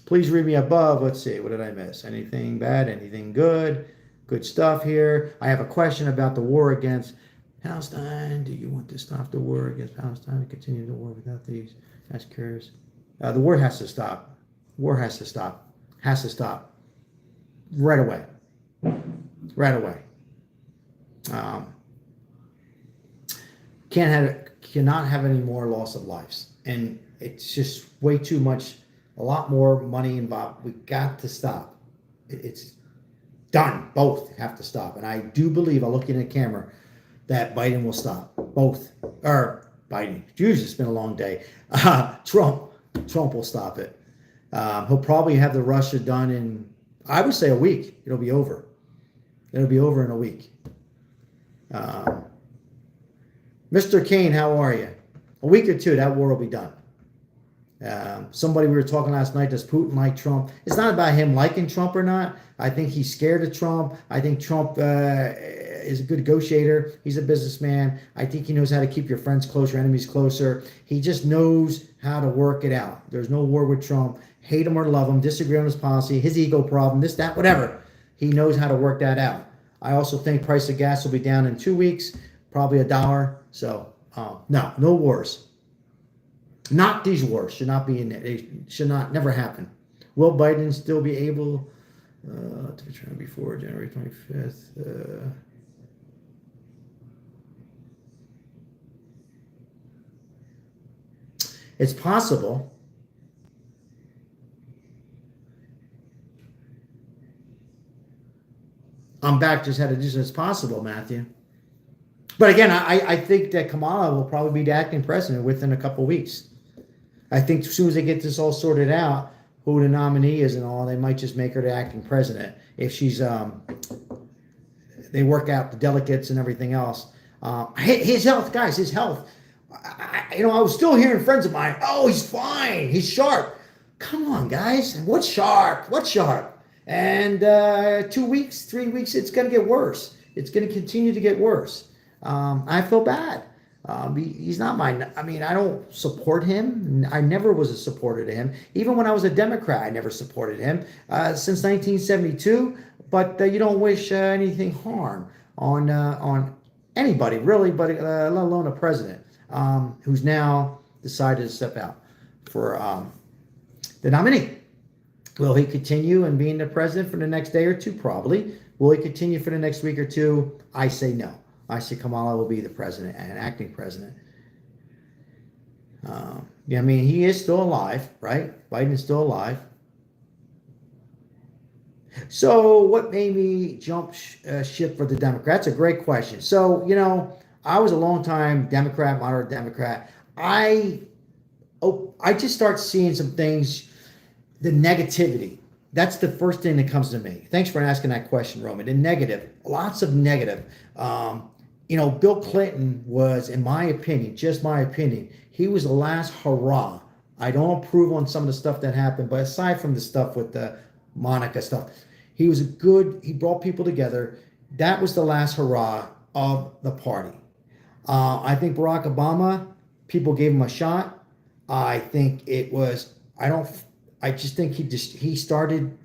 please read me above. Let's see. What did I miss? Anything bad? Anything good? Good stuff here. I have a question about the war against Palestine. Do you want to stop the war against Palestine and continue the war without these? That's curious. The war has to stop. War has to stop. Has to stop. Right away. Right away. Cannot have any more loss of lives. And it's just way too much, a lot more money involved. We got to stop. It's done. Both have to stop. And I do believe, I'll look in the camera, that Biden will stop. Both. Or Biden. Jesus, it's been a long day. Trump will stop it. He'll probably have the Russia done in, I would say, a week. It'll be over. It'll be over in a week. Mr. Kane, how are you? A week or two, that war will be done. Somebody, we were talking last night, does Putin like Trump? It's not about him liking Trump or not. I think he's scared of Trump. I think Trump is a good negotiator. He's a businessman. I think he knows how to keep your friends closer, enemies closer. He just knows how to work it out. There's no war with Trump. Hate him or love him, disagree on his policy, his ego problem, this, that, whatever. He knows how to work that out. I also think price of gas will be down in 2 weeks, probably $1. So, no wars. Not these wars. Should not be in there. They should never happen. Will Biden still be able to return before January 25th? It's possible. I'm back. Just had to do this. It's possible, Matthew. But again, I think that Kamala will probably be the acting president within a couple weeks. I think as soon as they get this all sorted out, who the nominee is and all, they might just make her the acting president. If she's, they work out the delegates and everything else. His health, guys, his health. I was still hearing friends of mine, oh, he's fine, he's sharp. Come on, guys. What's sharp? What's sharp? And 2 weeks, 3 weeks, it's going to get worse. It's going to continue to get worse. I feel bad. He's not mine. I mean, I don't support him. I never was a supporter to him. Even when I was a Democrat, I never supported him since 1972. But you don't wish anything harm on anybody, really, but let alone a president who's now decided to step out for the nominee. Will he continue in being the president for the next day or two? Probably. Will he continue for the next week or two? I say no. I say Kamala will be the president and acting president. I mean, he is still alive, right? Biden's still alive. So, what made me jump ship for the Democrats? A great question. So, I was a long time Democrat, moderate Democrat. I just start seeing some things, the negativity. That's the first thing that comes to me. Thanks for asking that question, Roman. The negative, lots of negative. Bill Clinton was, in my opinion, just my opinion, he was the last hurrah. I don't approve on some of the stuff that happened, but aside from the stuff with the Monica stuff, he brought people together. That was the last hurrah of the party. I think Barack Obama, people gave him a shot. I think it was, I just think he started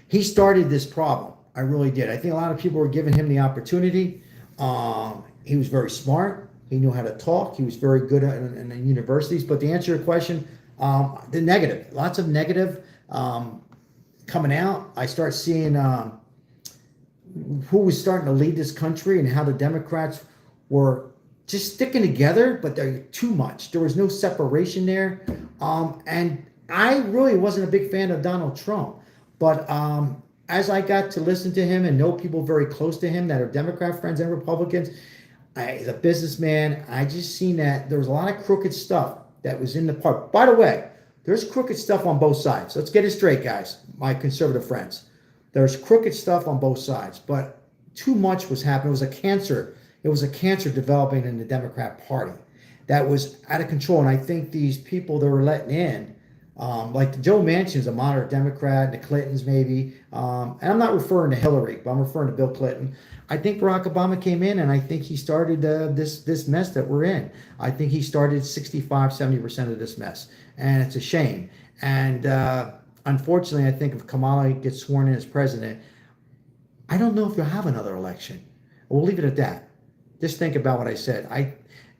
this problem. I really did. I think a lot of people were giving him the opportunity. He was very smart. He knew how to talk. He was very good in the universities. But to answer your question, the negative, lots of negative coming out. I start seeing who was starting to lead this country and how the Democrats were just sticking together, but they're too much. There was no separation there. And I really wasn't a big fan of Donald Trump. But as I got to listen to him and know people very close to him that are Democrat friends and Republicans, as a businessman, I just seen that there was a lot of crooked stuff that was in the party. By the way, there's crooked stuff on both sides. Let's get it straight, guys, my conservative friends. There's crooked stuff on both sides, but too much was happening. It was a cancer. It was a cancer developing in the Democrat Party that was out of control. And I think these people that were letting in, like Joe Manchin's a moderate Democrat, the Clintons maybe, and I'm not referring to Hillary, but I'm referring to Bill Clinton. I think Barack Obama came in, and I think he started this mess that we're in. I think he started 65-70% of this mess, and it's a shame. And unfortunately, I think if Kamala gets sworn in as president, I don't know if you'll have another election. We'll leave it at that. Just think about what I said.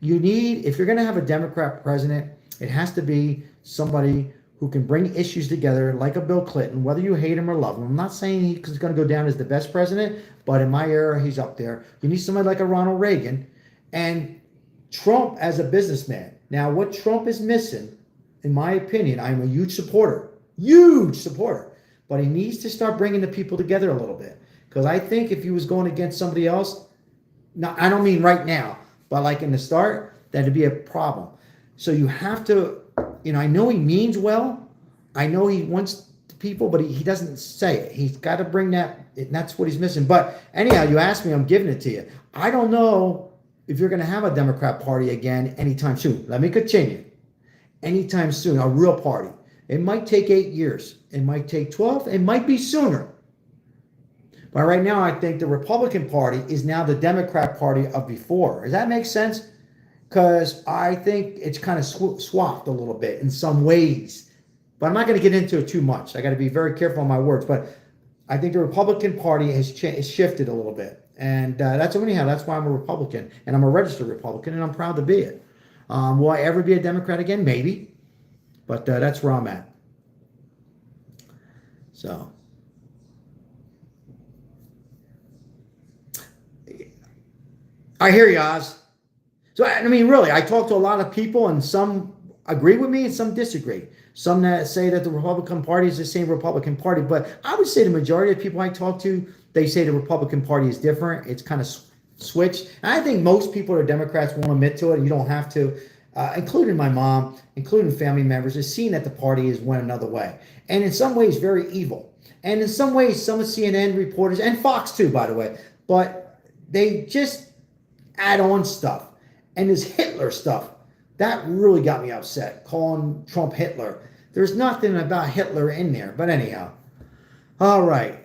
If you're going to have a Democrat president, it has to be somebody who can bring issues together like a Bill Clinton, whether you hate him or love him. I'm not saying he's going to go down as the best president, but in my era, he's up there. You need somebody like a Ronald Reagan and Trump as a businessman. Now, what Trump is missing, in my opinion, I'm a huge supporter, but he needs to start bringing the people together a little bit. Because I think if he was going against somebody else, no, I don't mean right now, but like in the start, that'd be a problem. So you have to, I know he means well. I know he wants people, but he doesn't say it. He's got to bring that, and that's what he's missing. But anyhow, you asked me, I'm giving it to you. I don't know if you're going to have a Democrat Party again anytime soon. Let me continue. Anytime soon, a real party. It might take 8 years. It might take 12. It might be sooner. But right now, I think the Republican Party is now the Democrat Party of before. Does that make sense? Because I think it's kind of swapped a little bit in some ways. But I'm not going to get into it too much. I got to be very careful on my words. But I think the Republican Party has shifted a little bit. And that's why I'm a Republican. And I'm a registered Republican, and I'm proud to be it. Will I ever be a Democrat again? Maybe. But that's where I'm at. So. I hear you, Oz. So, I mean, really, I talk to a lot of people, and some agree with me and some disagree. Some that say that the Republican Party is the same Republican Party. But I would say the majority of people I talk to, they say the Republican Party is different. It's kind of switched. And I think most people who are Democrats won't admit to it. You don't have to, including my mom, including family members, has seen that the party has went another way. And in some ways, very evil. And in some ways, some of CNN reporters, and Fox too, by the way, but they just add on stuff. And this Hitler stuff, that really got me upset, calling Trump Hitler. There's nothing about Hitler in there, but anyhow. All right.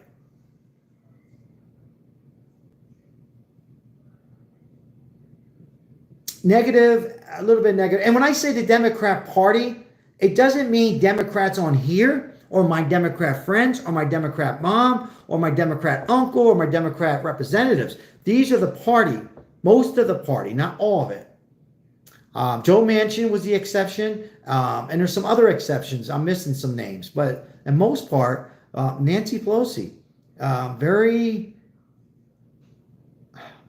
Negative, a little bit negative. And when I say the Democrat Party, it doesn't mean Democrats on here, or my Democrat friends, or my Democrat mom, or my Democrat uncle, or my Democrat representatives. These are the party. Most of the party, not all of it. Joe Manchin was the exception, and there's some other exceptions. I'm missing some names, but in most part, Nancy Pelosi, very,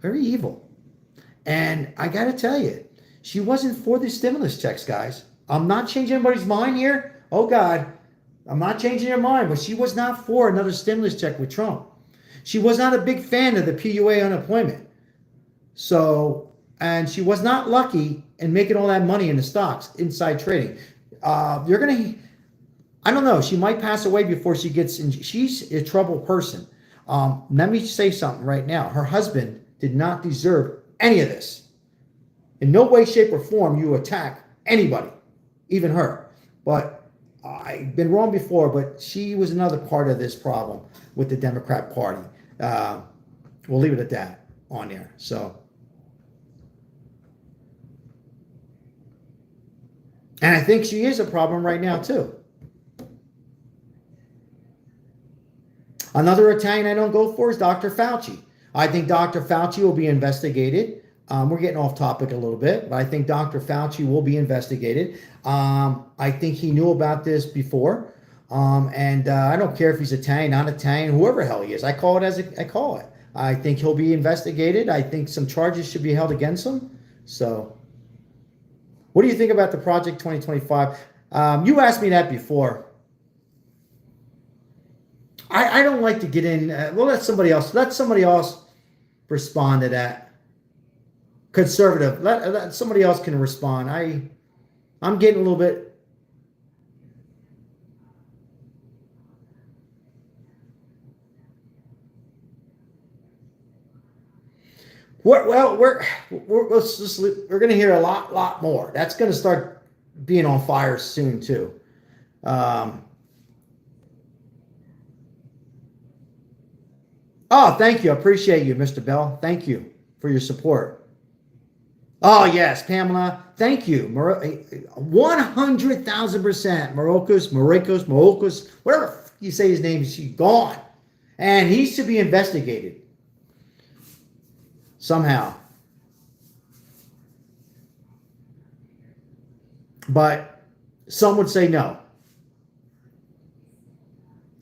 very evil. And I got to tell you, she wasn't for the stimulus checks, guys. I'm not changing anybody's mind here. Oh, God. I'm not changing her mind, but she was not for another stimulus check with Trump. She was not a big fan of the PUA unemployment. So, and she was not lucky in making all that money in the stocks, inside trading. I don't know, she might pass away before she gets in. She's a troubled person. Let me say something right now. Her husband did not deserve any of this. In no way, shape, or form you attack anybody, even her. But I've been wrong before, but she was another part of this problem with the Democrat Party. We'll leave it at that on there. So, and I think she is a problem right now too. Another Italian I don't go for is Dr. Fauci. I think Dr. Fauci will be investigated. We're getting off topic a little bit, but I think Dr. Fauci will be investigated. I think he knew about this before. And I don't care if he's Italian, not Italian, whoever the hell he is. I call it as I call it. I think he'll be investigated. I think some charges should be held against him. So, what do you think about the Project 2025? You asked me that before. I don't like to get in. We'll let somebody else respond to that. Conservative. Let somebody else can respond. I'm getting a little bit. We're going to hear a lot more. That's going to start being on fire soon too. Oh, thank you. I appreciate you, Mr. Bell. Thank you for your support. Oh, yes, Pamela. Thank you. 100,000%. Marocos, whatever you say his name, she's gone. And he's to be investigated somehow. But some would say no.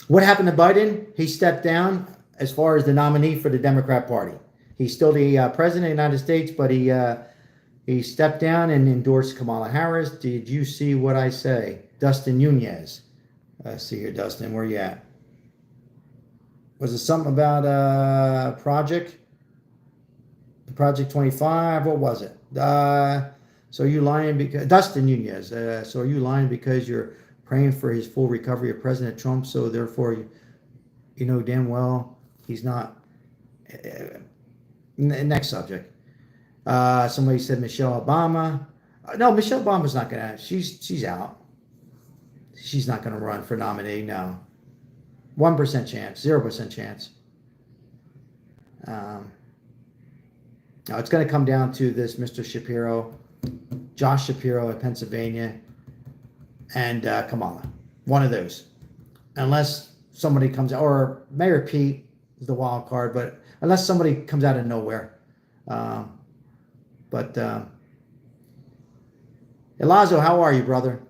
What happened to Biden? He stepped down as far as the nominee for the Democrat Party. He's still the president of the United States, but he stepped down and endorsed Kamala Harris. Did you see what I say? Dustin Nunez. Let's see here, Dustin, where you at? Was it something about Project 25? What was it? So are you lying because Dustin Nunez? So are you lying because you're praying for his full recovery of President Trump? So therefore, you know damn well he's not. Next subject. Somebody said Michelle Obama. No, Michelle Obama's not gonna. She's out. She's not gonna run for nominee. No, 1% chance, 0% chance. Now it's gonna come down to this Mr. Shapiro, Josh Shapiro in Pennsylvania, and Kamala. One of those, unless somebody comes out, or Mayor Pete is the wild card, but unless somebody comes out of nowhere. But Elazo, how are you, brother?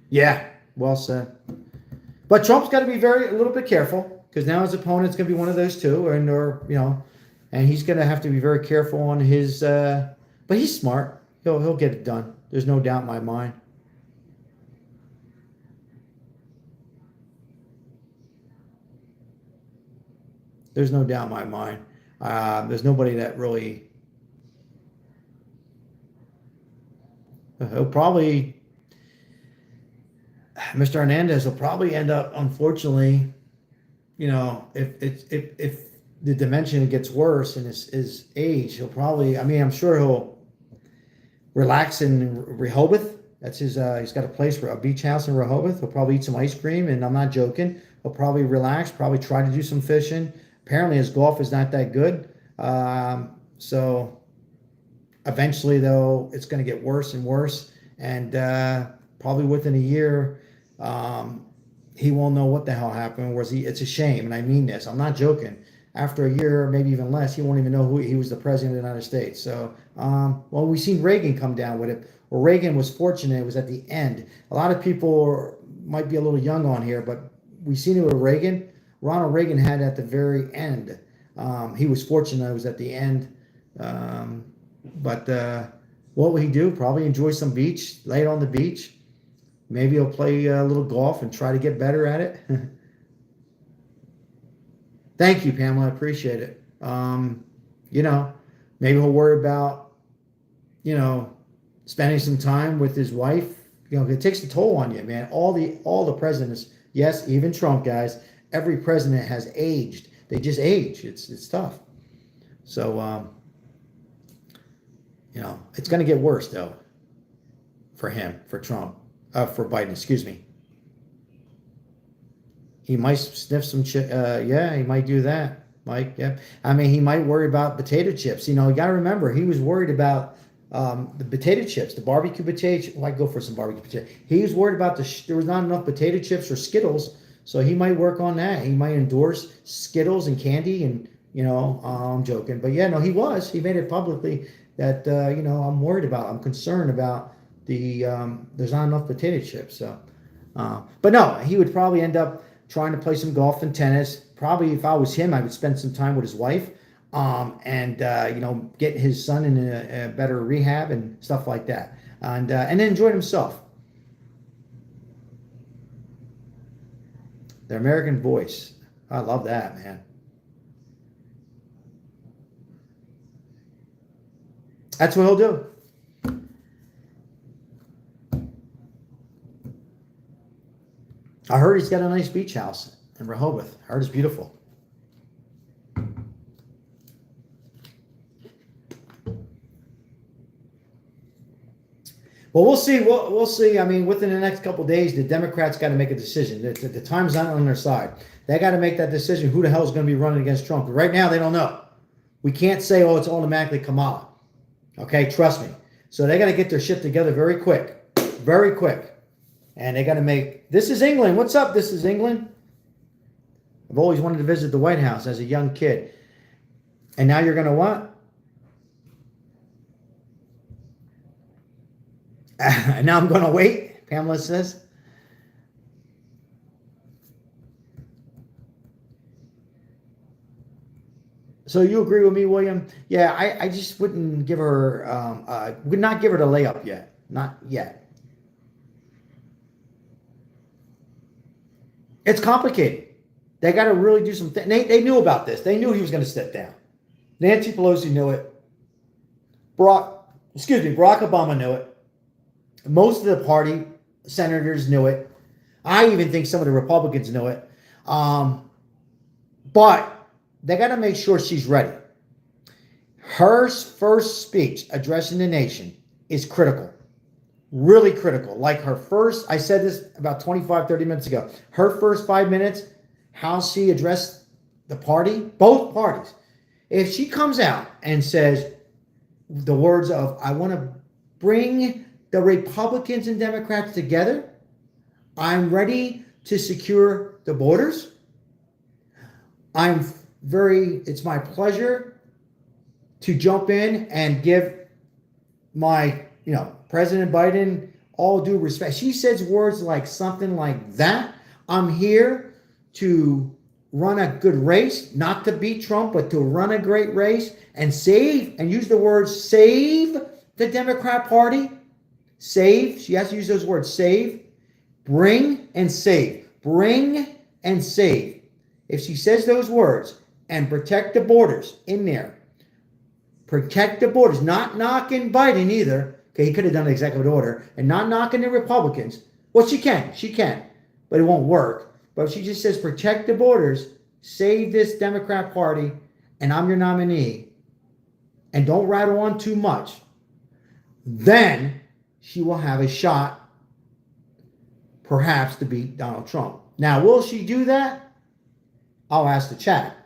Yeah, well said. But Trump's got to be a little bit careful, because now his opponent's going to be one of those two, and he's going to have to be very careful on his. But he's smart. He'll get it done. There's no doubt in my mind. There's no doubt in my mind. There's nobody that really. He'll probably. Mr. Hernandez will probably end up, unfortunately, if the dementia gets worse in his age, he'll probably. I mean, I'm sure he'll relax in Rehoboth. That's his. He's got a beach house in Rehoboth. He'll probably eat some ice cream, and I'm not joking. He'll probably relax. Probably try to do some fishing. Apparently his golf is not that good. So eventually, though, it's going to get worse and worse. And probably within a year, he won't know what the hell happened. It's a shame. And I mean this. I'm not joking. After a year, maybe even less, he won't even know he was the president of the United States. So, we've seen Reagan come down with it. Well, Reagan was fortunate. It was at the end. A lot of people might be a little young on here, but we've seen it with Reagan. Ronald Reagan had at the very end. He was fortunate it was at the end. But What will he do? Probably enjoy some beach, lay it on the beach. Maybe he'll play a little golf and try to get better at it. Thank you, Pamela. I appreciate it. You know, maybe he'll worry about, you know, spending some time with his wife. You know, it takes a toll on you, man. All the presidents, yes, even Trump, guys, every president has aged. They just age. It's tough. So, you know, it's going to get worse, though, for him, for Trump, for Biden, excuse me. He might sniff some yeah, he might do that, Mike. Yeah. I mean, he might worry about potato chips. You know, you got to remember, he was worried about the potato chips, the barbecue potato chips. Well, I go for some barbecue potato. He was worried about there was not enough potato chips or Skittles, so he might work on that. He might endorse Skittles and candy, and, you know, I'm joking. But yeah, no, he made it publicly that, you know, I'm concerned about there's not enough potato chips. So, but no, he would probably end up trying to play some golf and tennis. Probably if I was him, I would spend some time with his wife, and you know, get his son in a better rehab and stuff like that, and then enjoy himself. The American voice. I love that, man. That's what he'll do. I heard he's got a nice beach house in Rehoboth. I heard it's beautiful. Well, we'll see. We'll see. I mean, within the next couple of days, the Democrats got to make a decision. The time's not on their side. They got to make that decision. Who the hell is going to be running against Trump? Right now, they don't know. We can't say, oh, it's automatically Kamala. Okay, trust me. So they got to get their shit together very quick. Very quick. And they got to make... This is England. What's up? This is England. I've always wanted to visit the White House as a young kid. And now you're going to what? And now I'm going to wait, Pamela says. So you agree with me, William? Yeah, I just wouldn't give her... would not give her the layup yet. Not yet. It's complicated. They got to really do some things. They knew about this. They knew he was going to step down. Nancy Pelosi knew it. Barack Obama knew it. Most of the party senators knew it. I even think some of the Republicans knew it. But they got to make sure she's ready. Her first speech addressing the nation is critical. Really critical. Like her first, I said this about 25, 30 minutes ago. Her first 5 minutes, how she addressed the party, both parties. If she comes out and says the words of, I want to bring the Republicans and Democrats together. I'm ready to secure the borders. It's my pleasure to jump in and give my, President Biden all due respect. She says words like something like that. I'm here to run a good race, not to beat Trump, but to run a great race and use the words save the Democrat Party. Save. She has to use those words. Save. Bring and save. Bring and save. If she says those words and protect the borders in there, protect the borders, not knocking Biden either. Okay, he could have done an executive order and not knocking the Republicans. Well, she can, but it won't work. But if she just says protect the borders, save this Democrat Party, and I'm your nominee, and don't rattle on too much, then she will have a shot, perhaps, to beat Donald Trump. Now, will she do that? I'll ask the chat.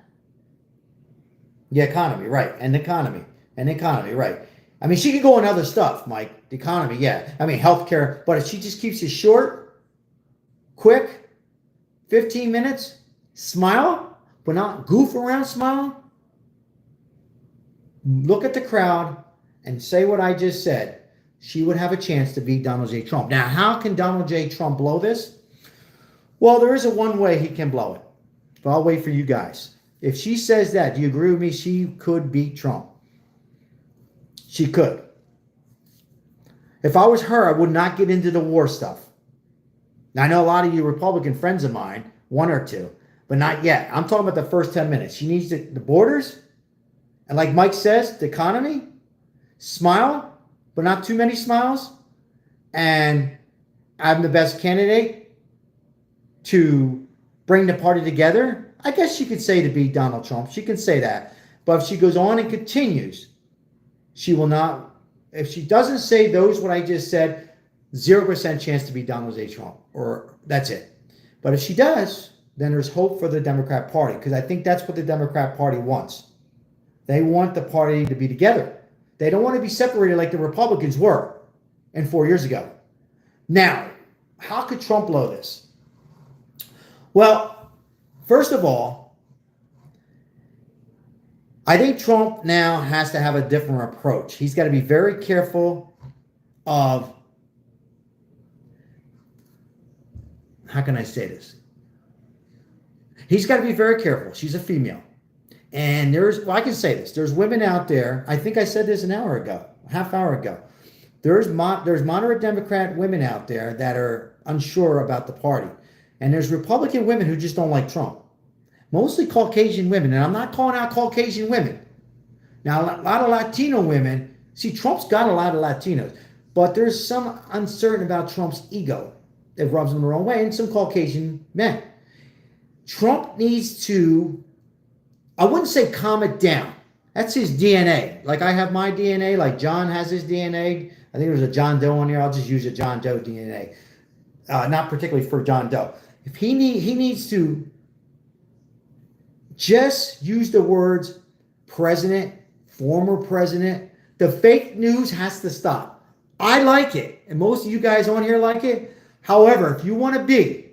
The economy, right. And the economy, right. I mean, she could go on other stuff, Mike. The economy, yeah. I mean, healthcare. But if she just keeps it short, quick, 15 minutes, smile, but not goof around, smile. Look at the crowd and say what I just said. She would have a chance to beat Donald J. Trump. Now, how can Donald J. Trump blow this? Well, there is one way he can blow it. But I'll wait for you guys. If she says that, do you agree with me? She could beat Trump. She could. If I was her, I would not get into the war stuff. Now, I know a lot of you Republican friends of mine, one or two, but not yet. I'm talking about the first 10 minutes. She needs the borders, and like Mike says, the economy, smile, but not too many smiles, and I'm the best candidate to bring the party together. I guess she could say to be Donald Trump. She can say that. But if she goes on and continues, she will not. If she doesn't say those, what I just said, 0% chance to be Donald J. Trump, or that's it. But if she does, then there's hope for the Democrat Party, because I think that's what the Democrat Party wants. They want the party to be together. They don't want to be separated like the Republicans were 4 years ago. Now, how could Trump blow this? Well, first of all, I think Trump now has to have a different approach. He's got to be very careful of, how can I say this? He's got to be very careful. She's a female. And I can say this. There's women out there. I think I said this an hour ago, a half hour ago. There's moderate Democrat women out there that are unsure about the party. And there's Republican women who just don't like Trump. Mostly Caucasian women. And I'm not calling out Caucasian women. Now, a lot of Latino women, see, Trump's got a lot of Latinos. But there's some uncertain about Trump's ego. It rubs them the wrong way. And some Caucasian men. Trump needs to, I wouldn't say calm it down. That's his DNA. Like I have my DNA, like John has his DNA. I think there's a John Doe on here. I'll just use a John Doe DNA. Not particularly for John Doe. If he needs to just use the words president, former president. The fake news has to stop. I like it, and most of you guys on here like it. However, if you want to be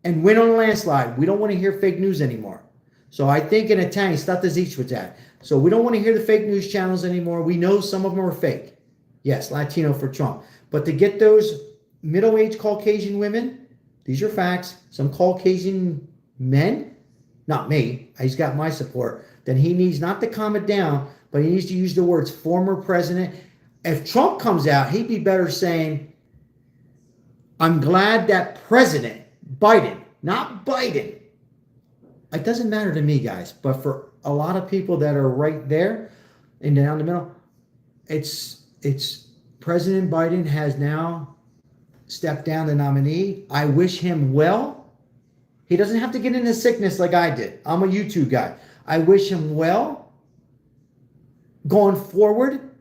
and win on a landslide, we don't want to hear fake news anymore. So I think in Italian, state zitti with that. So we don't want to hear the fake news channels anymore. We know some of them are fake. Yes, Latino for Trump. But to get those middle-aged Caucasian women, these are facts, some Caucasian men, not me, he's got my support, then he needs not to calm it down, but he needs to use the words former president. If Trump comes out, he'd be better saying, I'm glad that President Biden, not Biden. It doesn't matter to me, guys, but for a lot of people that are right there and down the middle, it's President Biden has now stepped down the nominee. I wish him well. He doesn't have to get into sickness like I did. I'm a YouTube guy. I wish him well. Going forward,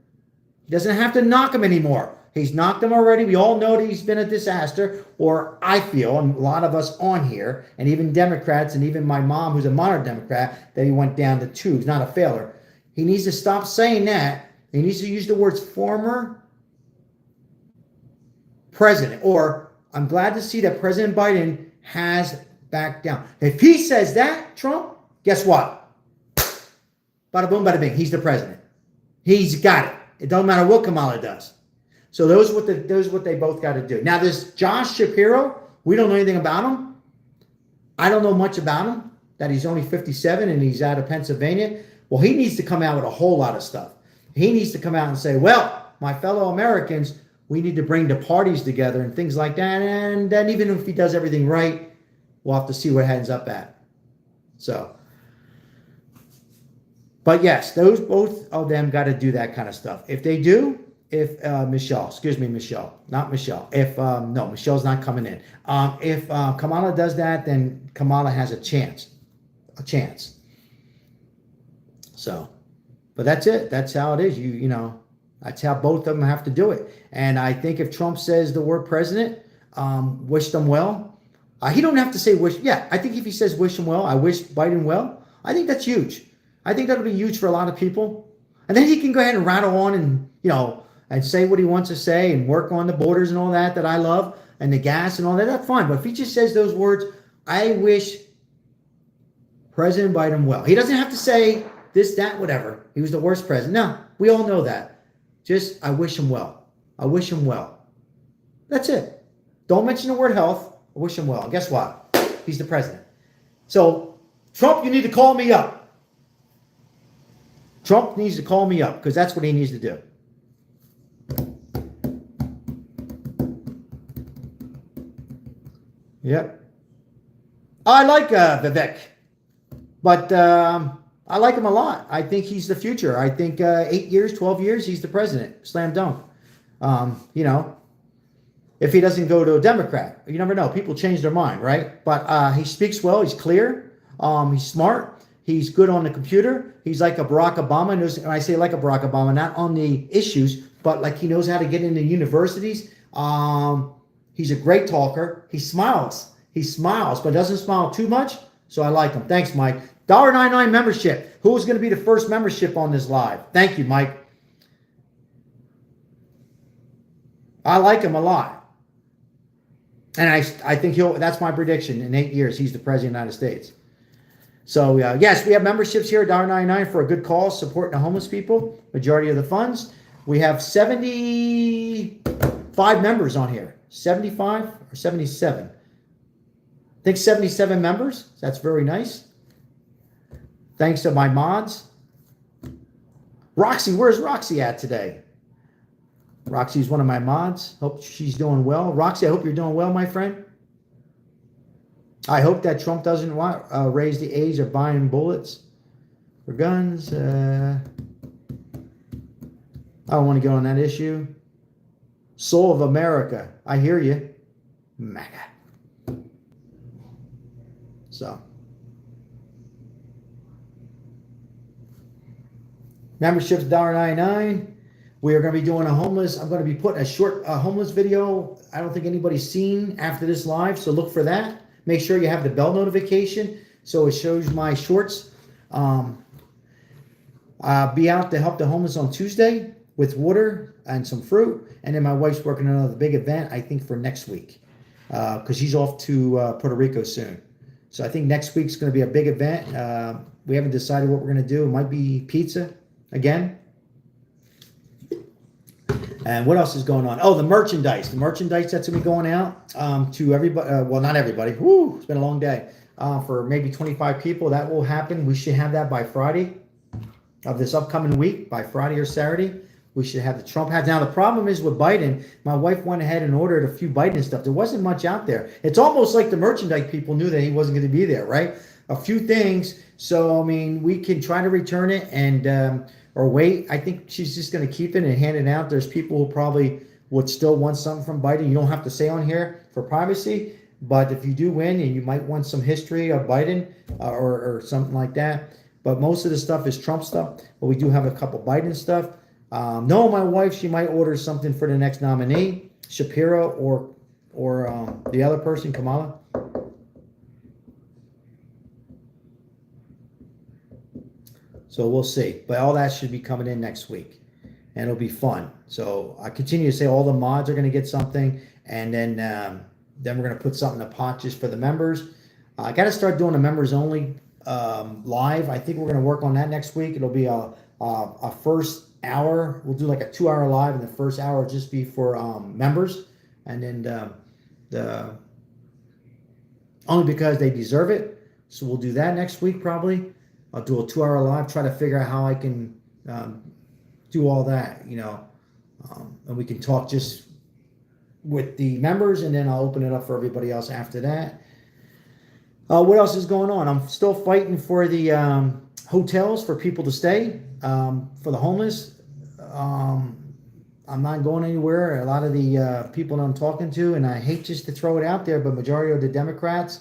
he doesn't have to knock him anymore. He's knocked him already. We all know that he's been a disaster, or I feel, and a lot of us on here, and even Democrats, and even my mom, who's a moderate Democrat, that he went down the tubes, not a failure. He needs to stop saying that. He needs to use the words former president, or I'm glad to see that President Biden has backed down. If he says that, Trump, guess what? Bada boom, bada bing. He's the president. He's got it. It doesn't matter what Kamala does. So those are what they both got to do. Now, this Josh Shapiro, we don't know anything about him. I don't know much about him, that he's only 57 and he's out of Pennsylvania. Well, he needs to come out with a whole lot of stuff. He needs to come out and say, well, my fellow Americans, we need to bring the parties together and things like that. And then even if he does everything right, we'll have to see what it ends up at. So, but yes, both of them got to do that kind of stuff. If they do, Michelle's not coming in. If Kamala does that, then Kamala has a chance. So, but that's it. That's how it is. You know, that's how both of them have to do it. And I think if Trump says the word president, wish them well. He don't have to say wish. Yeah, I think if he says wish him well, I wish Biden well. I think that's huge. I think that'll be huge for a lot of people. And then he can go ahead and rattle on and, and say what he wants to say and work on the borders and all that I love, and the gas and all that. That's fine. But if he just says those words, I wish President Biden well. He doesn't have to say this, that, whatever. He was the worst president. No, we all know that. Just, I wish him well. I wish him well. That's it. Don't mention the word health. I wish him well. And guess what? He's the president. So, Trump, you need to call me up. Trump needs to call me up because that's what he needs to do. Yep. I like Vivek, but I like him a lot. I think he's the future. I think 8 years, 12 years, he's the president. Slam dunk. You know, if he doesn't go to a Democrat, you never know. People change their mind, right? But he speaks well. He's clear. He's smart. He's good on the computer. He's like a Barack Obama. And I say like a Barack Obama, not on the issues, but like he knows how to get into universities. He's a great talker. He smiles. He smiles, but doesn't smile too much. So I like him. Thanks, Mike. $1.99 membership. Who is going to be the first membership on this live? Thank you, Mike. I like him a lot. And I think that's my prediction. In 8 years, he's the president of the United States. So, yes, we have memberships here, $1.99 for a good cause, supporting the homeless people, majority of the funds. We have 75 members on here. 75 or 77? I think 77 members. That's very nice. Thanks to my mods. Roxy, where's Roxy at today? Roxy's one of my mods. Hope she's doing well. Roxy, I hope you're doing well, my friend. I hope that Trump doesn't raise the age of buying bullets for guns. I don't want to get on that issue. Soul of America. I hear you. MAGA. So. Membership's $1.99. We are going to be doing I'm going to be putting a short homeless video. I don't think anybody's seen after this live, so look for that. Make sure you have the bell notification so it shows my shorts. I'll be out to help the homeless on Tuesday with water and some fruit. And then my wife's working on another big event, I think, for next week because she's off to Puerto Rico soon. So I think next week's going to be a big event. We haven't decided what we're going to do. It might be pizza again. And what else is going on? Oh, the merchandise. The merchandise that's going to be going out to everybody. Well, not everybody. Woo, it's been a long day. For maybe 25 people. That will happen. We should have that by Friday of this upcoming week. By Friday or Saturday. We should have the Trump hats. Now, the problem is with Biden, my wife went ahead and ordered a few Biden stuff. There wasn't much out there. It's almost like the merchandise people knew that he wasn't going to be there, right? A few things. So, I mean, we can try to return it and... or wait. I think she's just going to keep it and hand it out. There's people who probably would still want something from Biden. You don't have to say on here for privacy, but if you do win and you might want some history of Biden or something like that. But most of the stuff is Trump stuff, but we do have a couple Biden stuff. No, my wife, she might order something for the next nominee, Shapiro or the other person, Kamala. So we'll see. But all that should be coming in next week. And it'll be fun. So I continue to say all the mods are going to get something. And then we're going to put something in the pot just for the members. I got to start doing the members only live. I think we're going to work on that next week. It'll be a first hour. We'll do like a 2-hour live. And the first hour will just be for members. And then only because they deserve it. So we'll do that next week probably. I'll do a 2-hour live, try to figure out how I can do all that, and we can talk just with the members, and then I'll open it up for everybody else after that. What else is going on? I'm still fighting for the hotels for people to stay, for the homeless. I'm not going anywhere. A lot of the people that I'm talking to, and I hate just to throw it out there, but majority of the Democrats,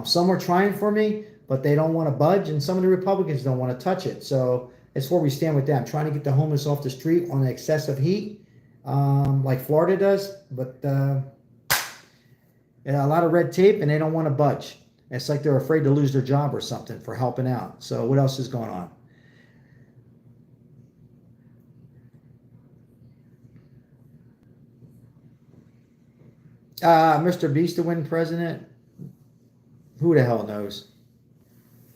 some are trying for me, but they don't want to budge, and some of the Republicans don't want to touch it. So it's where we stand with them, trying to get the homeless off the street on the excessive heat, like Florida does. But a lot of red tape, and they don't want to budge. It's like they're afraid to lose their job or something for helping out. So what else is going on? Mr. Beast to win president? Who the hell knows?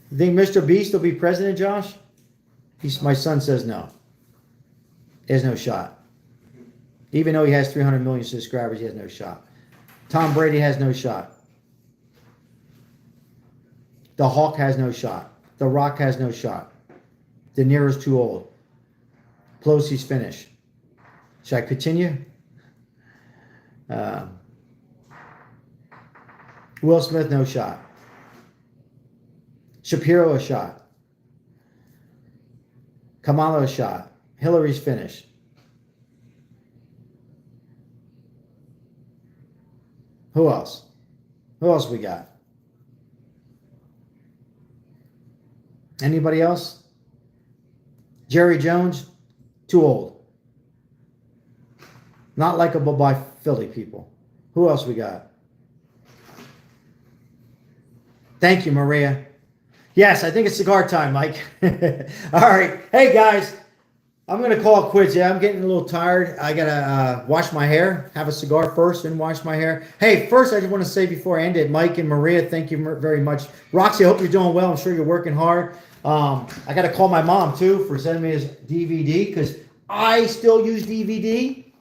You think Mr. Beast will be president, Josh? My son says no. There's no shot. Even though he has 300 million subscribers, he has no shot. Tom Brady has no shot. The Hulk has no shot. The Rock has no shot. De Niro's too old. Pelosi's finished. Should I continue? Will Smith, no shot. Shapiro, a shot. Kamala, a shot. Hillary's finished. Who else? Who else we got? Anybody else? Jerry Jones, too old. Not likable by Philly people. Who else we got? Thank you, Maria. Yes, I think it's cigar time, Mike. All right. Hey, guys. I'm going to call it quits. Yeah, I'm getting a little tired. I got to wash my hair, have a cigar first, and wash my hair. Hey, first, I just want to say before I end it, Mike and Maria, thank you very much. Roxy, I hope you're doing well. I'm sure you're working hard. I got to call my mom, too, for sending me his DVD, because I still use DVD.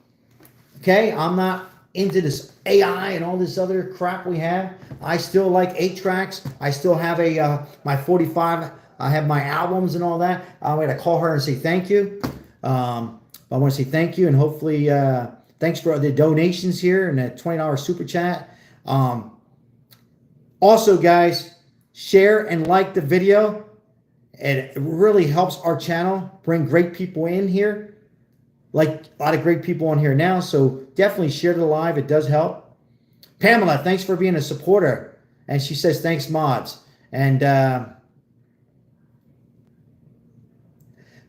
Okay? I'm not into this AI and all this other crap we have. I still like 8 tracks. I still have my 45. I have my albums and all that. I'm going to call her and say thank you. I want to say thank you, and hopefully thanks for the donations here and that $20 super chat. Also, guys, share and like the video. It really helps our channel bring great people in here. Like a lot of great people on here now, so definitely share the live. It does help. Pamela, thanks for being a supporter. And she says, thanks, mods. And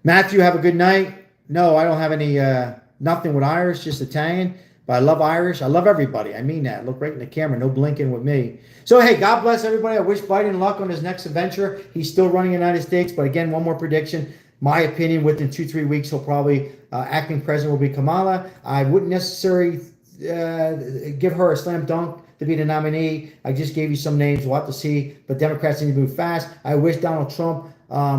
Matthew, have a good night. No, I don't have any, nothing with Irish, just Italian. But I love Irish. I love everybody. I mean that. Look right in the camera. No blinking with me. So, hey, God bless everybody. I wish Biden luck on his next adventure. He's still running the United States. But again, one more prediction. My opinion, within 2-3 weeks, he'll probably, acting president will be Kamala. I wouldn't necessarily give her a slam dunk to be the nominee. I just gave you some names. We'll have to see. But Democrats need to move fast. I wish Donald Trump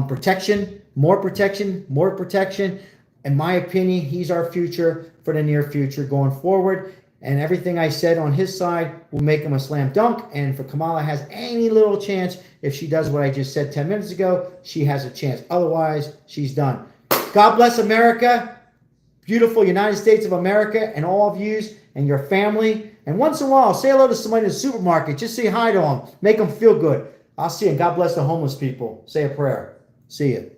protection, more protection, more protection. In my opinion, he's our future for the near future going forward. And everything I said on his side will make him a slam dunk. And if Kamala has any little chance, if she does what I just said 10 minutes ago, she has a chance. Otherwise, she's done. God bless America. Beautiful United States of America, and all of yous and your family. And once in a while, say hello to somebody in the supermarket. Just say hi to them. Make them feel good. I'll see you. And God bless the homeless people. Say a prayer. See you.